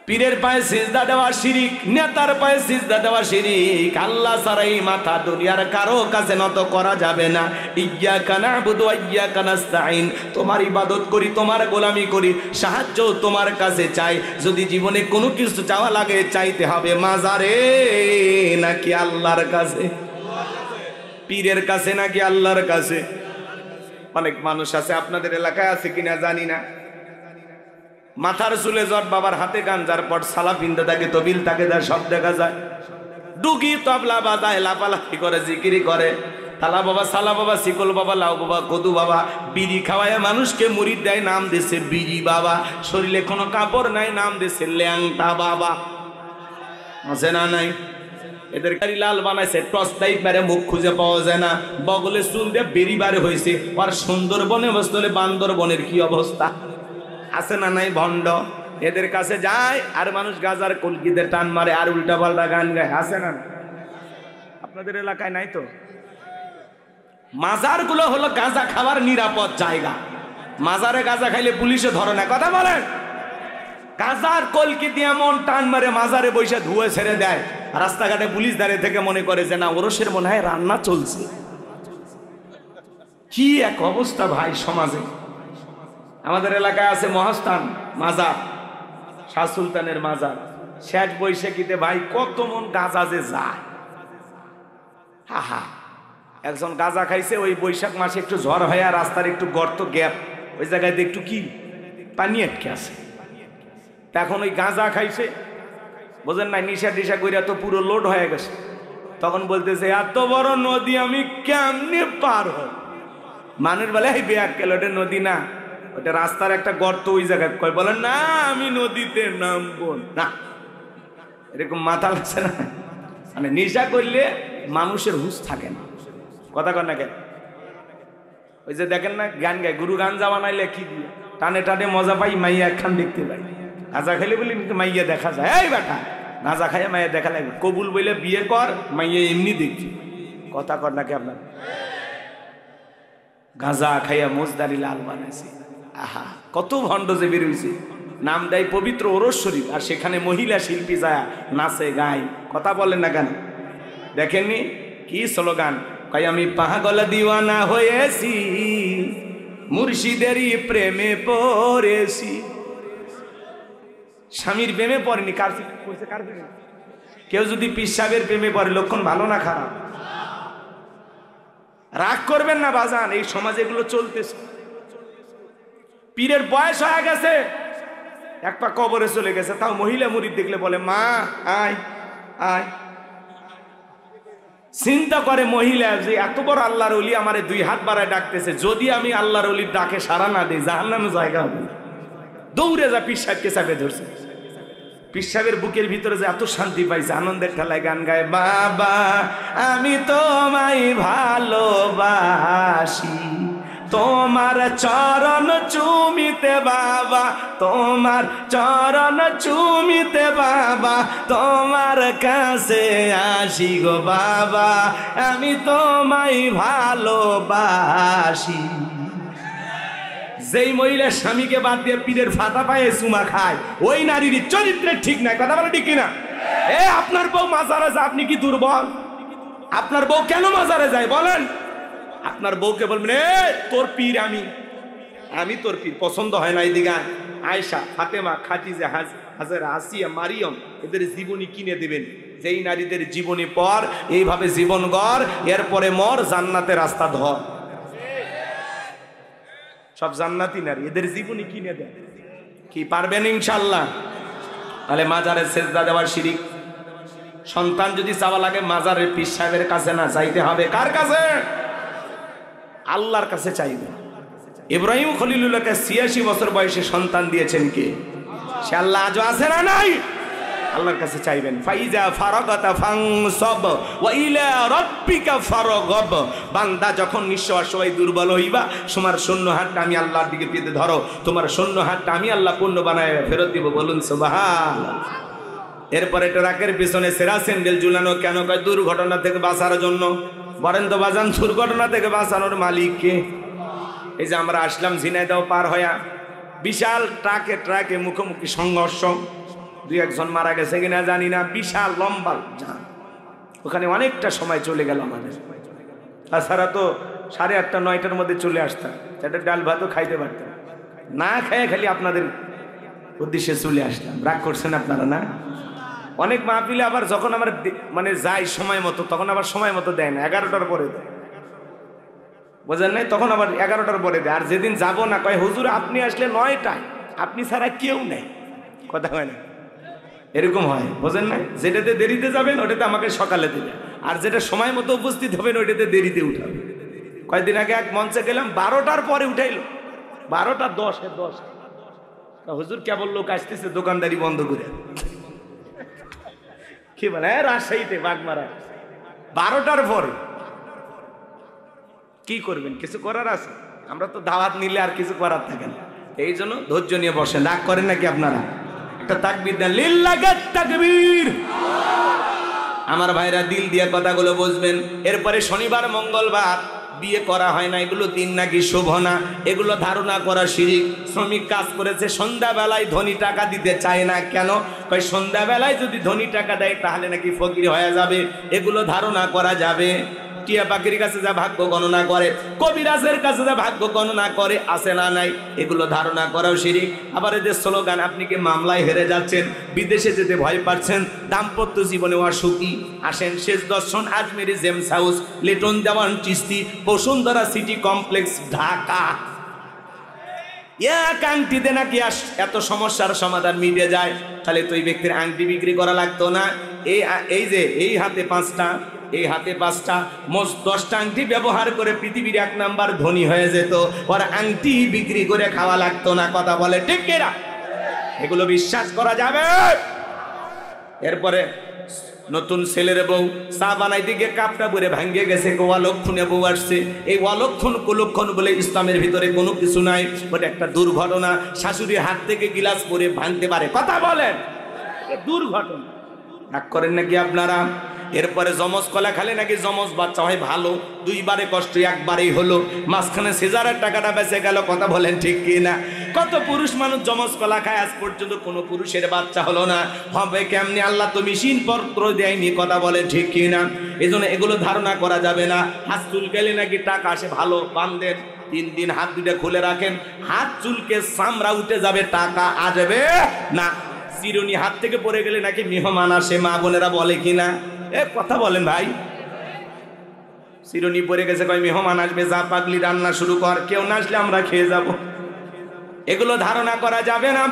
পীরের পায়ে সিজদা দেওয়া শিরিক, নেতার পায়ে সিজদা দেওয়া শিরিক। আল্লাহ ছাড়া এই মাথা দুনিয়ার কারো কাছে নত করা যাবে না। ইয়্যাকা না'বুদু ওয়া ইয়্যাকা নাস্তাঈন, তোমার ইবাদত করি, তোমার গোলামি করি, সাহায্য তোমার কাছে চাই। যদি জীবনে কোনো কিছু চাওয়া লাগে, চাইতে হবে মাজারে নাকি আল্লাহর কাছে? পীরের কাছে নাকি আল্লাহর কাছে? অনেক মানুষ আছে, আপনাদের এলাকায় আছে কিনা জানি না, মাথার চুলে জট, বাবার হাতে গাঞ্জার পর সালা পিনতে থাকে, তবিল তাকে দেয়, সব দেখা যায়। ডুগি তবলা বাজায়, লাফালাফি করে, জিকিরি করে, তালা বাবা, সালা বাবা, শিকল বাবা, লাউ বাবা, কদু বাবা। বিড়ি খাওয়ায় মানুষকে মুরিদ দেয়, নাম দিছে বিড়ি বাবা। শরীরে কোনো কাপড় নাই, নাম দিছে ল্যাংটা বাবা। আছে না নাই? এদের গাড়ি লাল বানাইছে, টর্চ লাইট মেরে মুখ খুঁজে পাওয়া যায় না, বগলে চুল দিয়ে বেরি বারে হয়েছে। আর সুন্দরবনে বসলে বান্দরবনের কি অবস্থা? আছে না নাই? ভণ্ড এদের কাছে যায় আর মানুষ গাজার কলকিতে টান মারে আর উল্টা পাল্টা গান গায়। আছে না? আপনাদের এলাকায় নাই তো? মাজার গুলো হলো গাঁজা খাবার নিরাপদ জায়গা। মাজারে গাঁজা খাইলে পুলিশে ধরে না, কথা বলেন? গাজার কলকিতে এমন টান মারে, মাজারে বসে ধুয়ে ছেড়ে দেয়, রাস্তাঘাটে পুলিশ দাঁড়িয়ে থেকে মনে করে যে না ওরসের মনে হয় রান্না চলছে। কি এক অবস্থা ভাই সমাজে! আমাদের এলাকায় আছে মহাস্থান মাজার, শাহ সুলতানের মাজার। শেষ বৈশাখীতে ভাই কত মন গাঁজা যে যায়, হা হা। একজন গাঁজা খাইছে, ওই বৈশাখ মাসে একটু ঝড় হয় আর রাস্তার একটু গর্ত গ্যাপ, ওই জায়গায় একটু কি পানি আটকে আছে। এখন ওই গাঁজা খাইছে, বোঝেন না, নিশা টিশা কইরা তো পুরো লোড হয়ে গেছে। তখন বলতেছে এত বড় নদী আমি কেমনে পার হব? মানুষ বলে এই বেয়াক্কেল, ওটা নদী না, ওটা রাস্তার একটা গর্ত, ওই জায়গায় কয়। বলেন না আমি নদীতে নামবো না, এরকম মাথা লাগছে না। মানে নেশা করলে মানুষের হুঁশ থাকে না, কথা কর না কেন? ওই যে দেখেন না গান গায়, গুরু গান যাওয়া নাইলে কি দিয়ে টানে টানে মজা পাই, মাইয়া একখান দেখতে পাই। গাঁজা খেলে বলি মাইয়া দেখা যায়, এই বেটা গাঁজা খাইয়া মাইয়া দেখা লাগবে, কবুল বইলে বিয়ে কর, মাইয়া এমনি দেখছি, কথা কর নাকি আপনার? গাঁজা খাইয়া মোজদারি লাল বানাইছে, আহা কত ভণ্ড যে বেরোইছে। নাম দেয় পবিত্র ওরস শরীফ, আর সেখানে মহিলা শিল্পী যায় নাচে গায়, কথা বলেন না কেন? দেখেননি কি স্লোগান, কই আমি পাগল দিওয়ানা হয়েছি, মুর্শিদেরই প্রেমে পড়েছি। স্বামীর প্রেমে পড়েনি, কার প্রেমে? কেউ যদি পীর সাহেবের প্রেমে পড়ে লক্ষণ ভালো না খারাপ? রাগ করবেন না বাজান, এই সমাজে এগুলো চলতেছে। পীরের বয়স হয়ে গেছে, এক পা কবরে চলে গেছে, তাও মহিলা মুরিদ দেখলে বলে মা আয় আয়। চিন্তা করে মহিলা যে এত বড় আল্লাহর ওলি আমারে 2 হাত বাড়ায় ডাকতেছে, যদি আমি আল্লাহর ওলির ডাকে সাড়া না দিই জাহান্নামে জায়গা হবে। দৌড়ে যা পীর সাহেবকে চাপে ধরছে। পীর সাহেবের বুকের ভিতরে যে এত শান্তি পাইছে, আনন্দের ঠেলায় গান গায়, বাবা আমি তোমায় ভালোবাসি, তোমার চরণ চুমিতে বাবা, তোমার চরণ চুমিতে বাবা, তোমার কাছে আসি গো বাবা, আমি তোমায় ভালোবাসি। যেই মহিলা স্বামীকে বাদ দিয়ে পীরের ফাটা পায়ে চুমা খায়, ওই নারীর চরিত্রের ঠিক নাই, কথা বলে ঠিক কিনা? আপনার বউ মাজারে যায়, আপনি কি দুর্বল? আপনার বউ কেন মাজারে যায় বলেন? আপনার বউকে বলবেন এ তোর পীর আমি তোর পীর, পছন্দ হয় না এদিকে আয়েশা, ফাতেমা, খাদিজা, হাজেরা, আসিয়া, মারিয়ম, এদের জীবনী কিনে দিবেন। যেই নারীদের জীবনী পর এইভাবে জীবন গড়, এরপরে মর, জান্নাতের রাস্তা ধর। সব জান্নাতি নারী, এদের জীবনী কিনে দেন। কি পারবেন ইনশাল্লাহ? তাহলে মাজারে সেজদা দেওয়ার শিরিক। সন্তান যদি চাওয়া লাগে মাজারের পীর সাহেবের কাছে না, চাইতে হবে কার কাছে? আল্লাহর কাছে চাইবে। ইব্রাহিম খলিলুল্লাহকে 86 বছর বয়সে সন্তান দিয়েছেন কে? সে আল্লাহ আজও আছে না নাই? আল্লাহর কাছে চাইবেন। ফাইজা ফারাগাতা ফানসাব ওয়া ইলা রাব্বিকা ফারগাব। বান্দা যখন নিঃস্ব অসহায় দুর্বল হইবা, তোমার শূন্য হাতটা আমি আল্লাহর দিকে পেতে ধরো, তোমার শূন্য হাতটা আমি আল্লাহ পূর্ণ বানায় ফেরত দিব, বলুন সুবহানাল্লাহ। এরপরে ট্রাকের পিছনে সেরা স্যান্ডেল ঝুলানো কেন? কয় দুর্ঘটনা থেকে বাঁচার জন্য। বলেন তো বাজান, দুর্ঘটনা থেকে বাঁচানোর মালিক কে? এই যে আমরা আসলাম ঝিনাইদহ পার হইয়া, বিশাল ট্রাকে মুখোমুখি সংঘর্ষ, 2-1 জন মারা গেছে কিনা জানি না, বিশাল লম্বা জাম, ওখানে অনেকটা সময় চলে গেল আমাদের। তাছাড়া তো 8:30 9টার মধ্যে চলে আসতাম, সেটা ডাল ভাতও খাইতে পারতাম না, খাইয়ে খালি আপনাদের উদ্দেশ্যে চলে আসতাম। রাগ করছেন আপনারা না? অনেক মাহফিলে আবার যখন আমার মানে যাই সময় মতো, তখন আবার সময় মতো দেয় না, 11টার পরে দেয়, বোঝেন নাই? তখন আবার 11টার পরে দেয়। আর যেদিন যাব না, কয় হুজুর আপনি আসলে 9টায়, আপনি ছাড়া কেউ নেই, কথা হয় না? এরকম হয়, বোঝেন না? যেটাতে দেরিতে যাবেন ওটাতে আমাকে সকালে দেবে, আর যেটা সময় মতো উপস্থিত হবেন ওইটাতে দেরিতে উঠাবে। কয়েকদিন আগে এক মঞ্চে গেলাম, 12টার পরে উঠাইলো, 12:10 হুজুর কেবল লোক আসতেছে, দোকানদারি বন্ধ করে। কি বলে রাজশাহীতে বাগমারা 12টার পরে কি করবেন? কিছু করার আছে? আমরা তো দাওয়াত নিলে আর কিছু করার থাকে না, এই জন্য ধৈর্য নিয়ে বসেন। রাগ করেন নাকি আপনারা? একটা তাকবীর দেন, লিল্লাহি তাকবীর। আমার ভাইরা দিল দিয়ে কথাগুলো বুঝবেন। এরপরে শনিবার মঙ্গলবার বিয়ে করা হয় না, এগুলো দিন নাকি শুভ না, এগুলো ধারণা করা শিরিক। শ্রমিক কাজ করেছে, সন্ধ্যাবেলায় ধনী টাকা দিতে চায় না, কেন? কই সন্ধ্যাবেলায় যদি ধনী টাকা দেয় তাহলে নাকি ফকির হয়ে যাবে, এগুলো ধারণা করা যাবে টিয়া পাখির কাছে যা ভাগ্য গণনা করে, কবিরাজের কাছে যা ভাগ্য গণনা করে, আছে না নাই? এগুলো ধারণা করাও শিরিক। আবার এদের স্লোগান, আপনি কি মামলায় হেরে যাচ্ছেন, বিদেশে যেতে ভয় পাচ্ছেন, দাম্পত্য জীবনে অসুখী, আসেন শেষ দর্শন আজমেরি জেমস হাউস, লিটন দেওয়ান চিস্তি, বসুন্ধরা সিটি কমপ্লেক্স, ঢাকা। এক আংটিতে নাকি এত সমস্যার সমাধান মিটে যায়। তাহলে তো এই ব্যক্তির আংটি বিক্রি করা লাগতো না। এই যে এই হাতে 5টা, এই হাতে 5টা, মোট 10টা আংটি ব্যবহার করে পৃথিবীর 1 নাম্বার ধনী হয়ে যেত। ওর আংটি বিক্রি করে খাওয়া লাগতো না। কথা বলে ঠিক কিনা? এগুলো বিশ্বাস করা যাবে? এরপরে নতুন ছেলের বউ চা বানাইতে গিয়ে কাপটা পরে ভাঙ্গে গেছে, অলক্ষণে বউ আসছে। এই অলক্ষণ কুলক্ষণ বলে ইসলামের ভিতরে কোনো কিছু নাই, ওটা একটা দুর্ঘটনা। শাশুড়ির হাত থেকে গিলাস পরে ভাঙতে পারে। কথা বলেন, দুর্ঘটনা। রাগ করেন নাকি আপনারা? এরপরে জমজ কলা খালে নাকি জমজ বাচ্চা হয় ভালো, 2বারে কষ্ট 1বারেই হলো, মাঝখানে সিজারের টাকাটা বেঁচে গেল। কথা বলেন ঠিক কি না? কত পুরুষ মানুষ জমজ কলা খায়, আজ পর্যন্ত কোনো পুরুষের বাচ্চা হলো না। হবে কেমনি? আল্লাহ তো মেশিন পত্র দেয়নি। কথা বলেন ঠিক কি না? এই জন্য এগুলো ধারণা করা যাবে না। হাত চুল গেলে নাকি টাকা আসে ভালো, বান্ধেন 3 দিন হাত দুটা খুলে রাখেন, হাত চুলকে চামড়া উঠে যাবে, টাকা আসবে না। চিরুনি হাত থেকে পড়ে গেলে নাকি মেহমান আসে, মা বোনেরা বলে কিনা? কথা বলেন ভাই। চিরুনি পড়ে গেছে, কয় মেহমান আসবে, যা পাগলি রান্না শুরু কর, কেউ না আসলে আমরা খেয়ে যাব। এগুলো ধারণা করা যাবে না।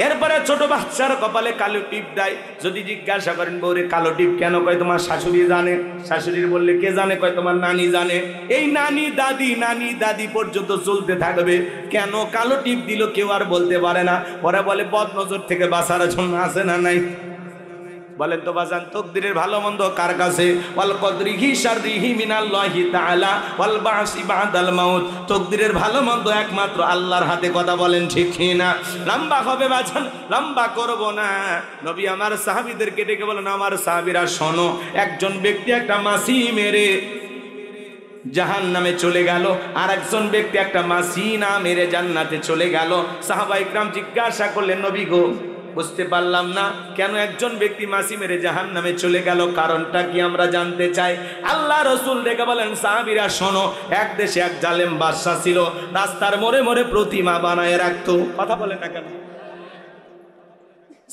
এরপরে ছোট বাচ্চার কপালে কালো টিপ দেয়। যদি জিজ্ঞাসা করেন বউরে কালো টিপ কেন, কয় তোমার শাশুড়ি জানে। শাশুড়ির বললে কে জানে, কয় তোমার নানি জানে। এই নানি দাদি পর্যন্ত চলতে থাকবে। কেন কালো টিপ দিল কেউ আর বলতে পারে না। ওরা বলে বদ নজর থেকে বাঁচার জন্য। আছে না নাই? বলেন তো বাজান, তকদিরের ভালো মন্দ কার কাছে? ওয়াল কদরিহি শাররিহি মিনাল্লাহি তাআলা ওয়াল বাসি বাদাল মাউত। তকদিরের ভালো মন্দ একমাত্র আল্লাহর হাতে। কথা বলেন ঠিক কি না? লম্বা হবে বাজান, লম্বা করব না। নবী আমার সাহাবীদেরকে ডেকে বলেন, আমার সাহাবীরা শোনো, একজন ব্যক্তি একটা মাছি মেরে জাহান্নামে চলে গেল, আর একজন ব্যক্তি একটা মাছি না মেরে জান্নাতে চলে গেল। সাহাবা ইকরাম জিজ্ঞাসা করলেন, নবী গো, বুঝতে পারলাম না কেন একজন ব্যক্তি মাছি মেরে জাহান্নামে চলে গেল, কারণটা কি আমরা জানতে চাই। আল্লাহ রাসূল ডেকে বলেন, সাহাবীরা শোনো, এক দেশে এক জালেম বাদশা ছিল, রাস্তার মোড়ে মোড়ে প্রতিমা বানায় রাখতো। কথা বলে না কেন?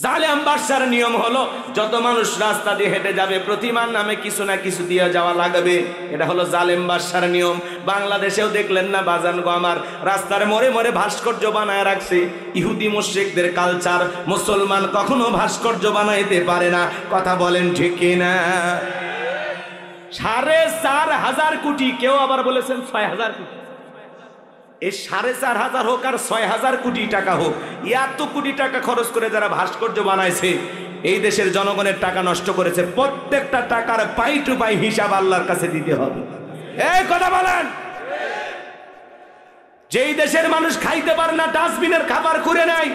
জালেম বাদশার নিয়ম হলো, যত মানুষ রাস্তা দিয়ে হেঁটে যাবে প্রতিমার নামে কিছু না কিছু দিয়ে যাওয়া লাগবে। এটা হলো জালেম বাদশার নিয়ম। বাংলাদেশেও দেখলেন না বাজান গো আমার, রাস্তার মোড়ে মোড়ে ভাস্কর্য বানায় রাখছে। ইহুদি মুশরিকদের কালচার, মুসলমান কখনো ভাস্কর্য বানাইতে পারে না। কথা বলেন ঠিক কিনা? 4,500 কোটি, কেউ আবার বলেছেন 6,000 কোটি। এই 4,500 হোক আর 6,000 কোটি টাকা হোক, এত কোটি টাকা খরচ করে যারা ভাস্কর্য বানাইছে, এই দেশের জনগণের টাকা নষ্ট করেছে। প্রত্যেকটা টাকার পাই টু পাই হিসাব আল্লাহর কাছে দিতে হবে। এই কথা বলেন। যেই দেশের মানুষ খাইতে পারে না, ডাস্টবিনের খাবার খুঁড়ে নেয়,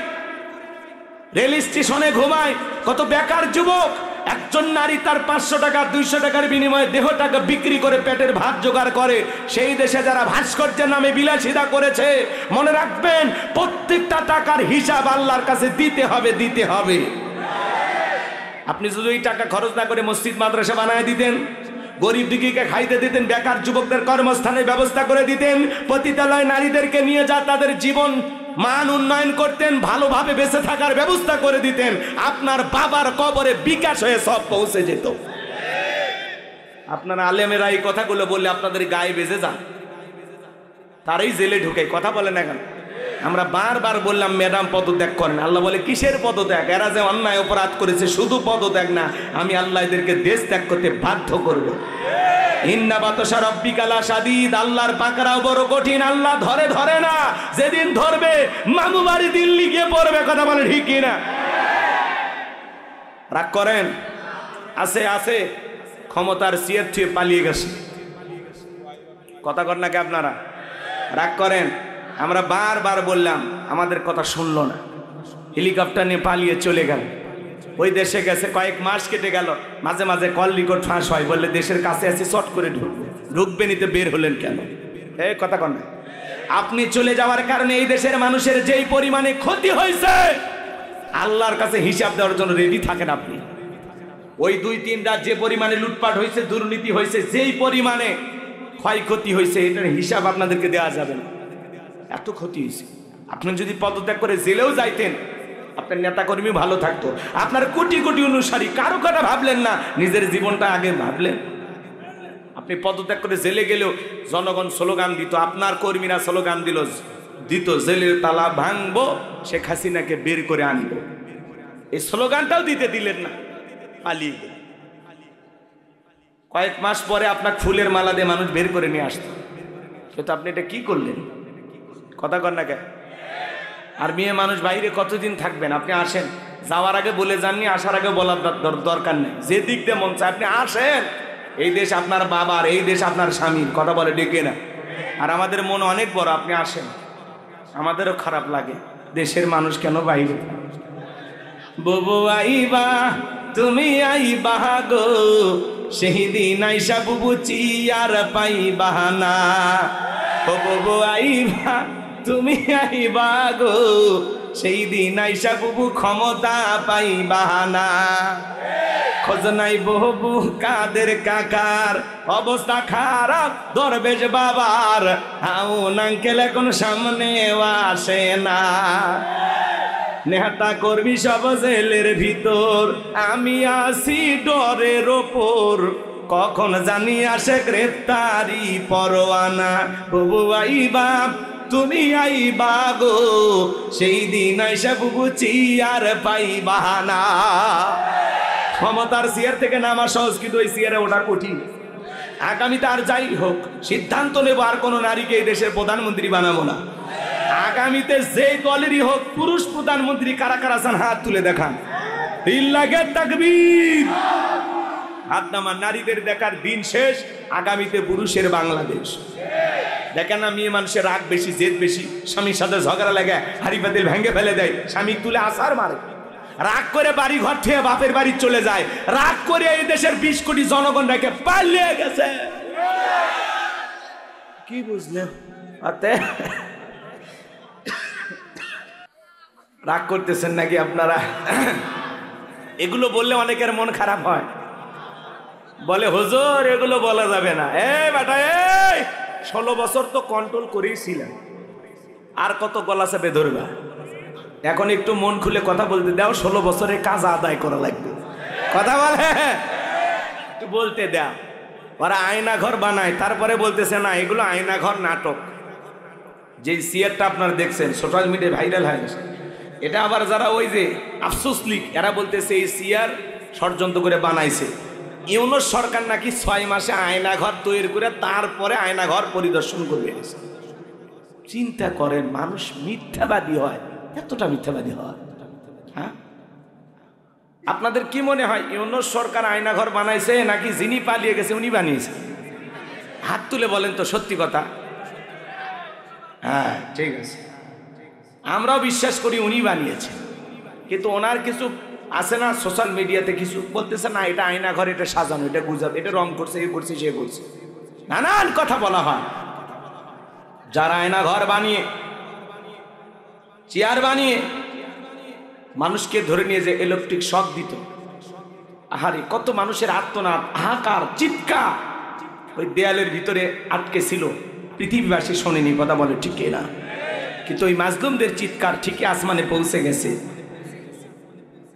রেল স্টেশনে ঘুমায়, কত বেকার যুবক। একজন নারী তার 500 টাকা 200 টাকার বিনিময়ে দেহ টাকা বিক্রি করে পেটের ভাত জোগাড় করে। সেই দেশে যারা ভাস্কর্যের নামে বিলাসিতা করেছে, মনে রাখবেন প্রত্যেকটা টাকার হিসাব আল্লাহর কাছে দিতে হবে, দিতে হবে। আপনি যদি এই টাকা খরচ না করে মসজিদ মাদ্রাসা বানায় দিতেন, গরিব দুঃখীকে খাইতে দিতেন, বেকার যুবকদের কর্মস্থানের ব্যবস্থা করে দিতেন, পতিতালয় নারীদেরকে নিয়ে যা তাদের জীবন মান উন্নয়ন করতেন, ভালোভাবে বেঁচে থাকার ব্যবস্থা করে দিতেন, আপনার বাবার কবরে বিকাশ হয়ে সব পৌঁছে যেত। আপনারা আলেমেরা এই কথাগুলো বললে আপনাদের গায়ে বেজে যান, তারাই জেলে ঢুকে। কথা বলে না কেন? আমরা বারবার বললাম ম্যাডাম পদত্যাগ করেন। আল্লাহ বলে কিসের পদত্যাগ? এরা যে অন্যায় অপরাধ করেছে, শুধু পদত্যাগ না, আমি আল্লাহ এদেরকে দেশ ত্যাগ করতে বাধ্য করব। ইন্না বাতশা রাব্বিকা লাশাদীদ, আল্লাহর পাকড়াও বড় কঠিন। আল্লাহ ধরে ধরে না, যেদিন ধরবে মামু বাড়ি দিল্লি গিয়ে পড়বে। কথা বলে ঠিক কি না? রাগ করেন? আছে আছে ক্ষমতার চেয়ার থেকে পালিয়ে গেছে। কথা কর নাকি আপনারা? রাগ করেন? আমরা বারবার বললাম, আমাদের কথা শুনলো না, হেলিকপ্টার নিয়ে পালিয়ে চলে গেল। ওই দেশে গেছে, কয়েক মাস কেটে গেল, মাঝে মাঝে কল রেকর্ড ফাঁস হয়, বললে দেশের কাছে আছি, চট করে ঢুকবে নিতে বের হলেন কেন? এই কথা কন না। আপনি চলে যাওয়ার কারণে এই দেশের মানুষের যেই পরিমাণে ক্ষতি হয়েছে, আল্লাহর কাছে হিসাব দেওয়ার জন্য রেডি থাকেন আপনি। ওই 2-3 রাত যে পরিমাণে লুটপাট হয়েছে, দুর্নীতি হয়েছে, যেই পরিমাণে ক্ষয়ক্ষতি হয়েছে, এটার হিসাব আপনাদেরকে দেওয়া যাবে না। এত ক্ষতি হয়েছে। আপনি যদি পদত্যাগ করে জেলেও যাইতেন, আপনার নেতাকর্মী ভালো থাকতো, আপনার কোটি কোটি অনুসারী, কারো কথা ভাবলেন না, নিজের জীবনটা আগে ভাবলেন। আপনি পদত্যাগ করে জেলে গেলেও জনগণ স্লোগান দিত, আপনার কর্মীরা স্লোগান দিত জেলের তালা ভাঙবো, শেখ হাসিনাকে বের করে আনবো। এই স্লোগানটাও দিতে দিলেন না, পালিয়ে গেলেন। কয়েক মাস পরে আপনার ফুলের মালা দিয়ে মানুষ বের করে নিয়ে আসতো, কিন্তু আপনি এটা কি করলেন? কথা কর না কে? আর মেয়ে মানুষ বাইরে কতদিন থাকবেন? আপনি আসেন, যাওয়ার আগে বলে যাননি, আসার আগে বলার দরকার নেই। যে দিক দিয়ে মন চায় আপনি আসেন। এই দেশ আপনার বাবার, এই দেশ আপনার স্বামীর, কথা বলে ডেকে না। আর আমাদের মন অনেক বড়, আপনি আসেন, আমাদেরও খারাপ লাগে, দেশের মানুষ কেন বাইরে। বুবু আইবা তুমি আইবা গো, সেই দিন আইসা বুবু চিয়ার পাইবা না। ও বুবু আইবা তুমি আইবা গো, সেই দিন আইসা বুবু ক্ষমতা পাইবা না। খোঁজ নাই বহু কাদের কাকার, অবস্থা খারাপ দরবেশ বাবার, হাউন আঙ্কেল এখন সামনে আসে না। নেহাতা করবি সব জেলের ভিতর, আমি আসি ডরের ওপর, কখন জানি আসে গ্রেফতারি পরোয়ানা। বুবু আইবা তুমি আইবা গো, সেই দিন আইসা বুবু চিয়ার পাইবা না। ক্ষমতার চেয়ার থেকে নামা সহজ, কিন্তু ওই চেয়ারে ওঠা কঠিন। আগামীতে আর যাই হোক সিদ্ধান্ত নেব, আর কোন নারীকে এই দেশের প্রধানমন্ত্রী বানাবো না। আগামীতে যে দলেরই হোক পুরুষ প্রধানমন্ত্রী কারা কারা চান হাত তুলে দেখান। লিল্লাহি তাকবীর। হাত নামান। নারীদের দেখার দিন শেষ, আগামীতে পুরুষের বাংলাদেশ। দেখেন না, মেয়ে মানুষের রাগ বেশি, জেদ বেশি, স্বামীর সাথে ঝগড়া লাগে, হাড়ি পাতিল ভেঙে ফেলে দেয়, স্বামী তুলে আসার মারে, রাগ করে বাড়ি ঘর থেকে বাপের বাড়ি চলে যায়, রাগ করে এই দেশের 20 কোটি জনগণ রেখে পালিয়ে গেছে। কি বুঝলেন? রাগ করতেছেন নাকি আপনারা? এগুলো বললে অনেকের মন খারাপ হয়, বলে হুজুর এগুলো বলা যাবে না। এই বেটা, এই 16 বছর তো কন্ট্রোল করেইছিলাম, আর কত গলা চেপে ধরবা? এখন একটু মন খুলে কথা বলতে দাও, 16 বছরের কাজ আদায় করা লাগবে। কথা বলে একটু বলতে দাও। ওরা আয়না ঘর বানায়, তারপরে বলতেছে না এগুলো আয়না ঘর, নাটক। যে সিয়ারটা আপনারা দেখছেন সোশ্যাল মিডিয়ায় ভাইরাল হয়ে গেছে, এটা আবার যারা ওই যে আফসোস লীগ, এরা বলতেছে এই সিয়ার ষড়যন্ত্র করে বানাইছে। ইউনূস সরকার নাকি 6 মাসে আয়না ঘর তৈরি করে তারপরে আয়না ঘর পরিদর্শন করবে। চিন্তা করেন, মানুষ মিথ্যাবাদী হয়, এতটা মিথ্যাবাদী হয়? হ্যাঁ, আপনাদের কি মনে হয় ইউনূস সরকার আয়না ঘর বানাইছে নাকি যিনি পালিয়ে গেছে উনি বানিয়েছে? হাত তুলে বলেন তো সত্যি কথা। হ্যাঁ ঠিক আছে, আমরাও বিশ্বাস করি উনি বানিয়েছে, কিন্তু ওনার কিছু আছে না সোশ্যাল মিডিয়াতে কিছু বলতেছে না এটা আয়না ঘর, এটা সাজানো, এটা গুজব, এটা রং করছে, এ করছে, সে করছে, নানান কথা বলা হয়। যারা আয়না ঘর বানিয়ে, চেয়ার বানিয়ে মানুষকে ধরে নিয়ে যে ইলেকট্রিক শক দিত, আহারে কত মানুষের আর্তনাদ, হাহাকার, চিৎকার ওই দেয়ালের ভিতরে আটকে ছিল, পৃথিবীবাসী শোনেনি। কথা বলে ঠিক না? কিন্তু ওই মাজলুমদের চিৎকার ঠিকই আসমানে পৌঁছে গেছে।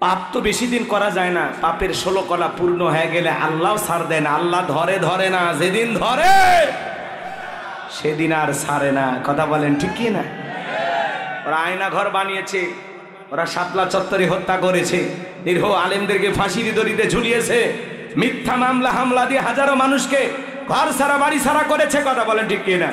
পাপ তো বেশি দিন করা যায় না, পাপের 16 কলা পূর্ণ হয়ে গেলে আল্লাহ ছাড় দেন। আল্লাহ ধরে না, যেদিন ধরে সেদিন আর ছাড়ে না। কথা বলেন ঠিক কি না? ওরা আয়না ঘর বানিয়েছে, ওরা শাপলা চত্বরে হত্যা করেছে, নিরীহ আলেমদেরকে ফাঁসির দড়িতে ঝুলিয়েছে, মিথ্যা মামলা হামলা দিয়ে হাজারো মানুষকে ঘর ছাড়া বাড়ি ছাড়া করেছে। কথা বলেন ঠিক কি না?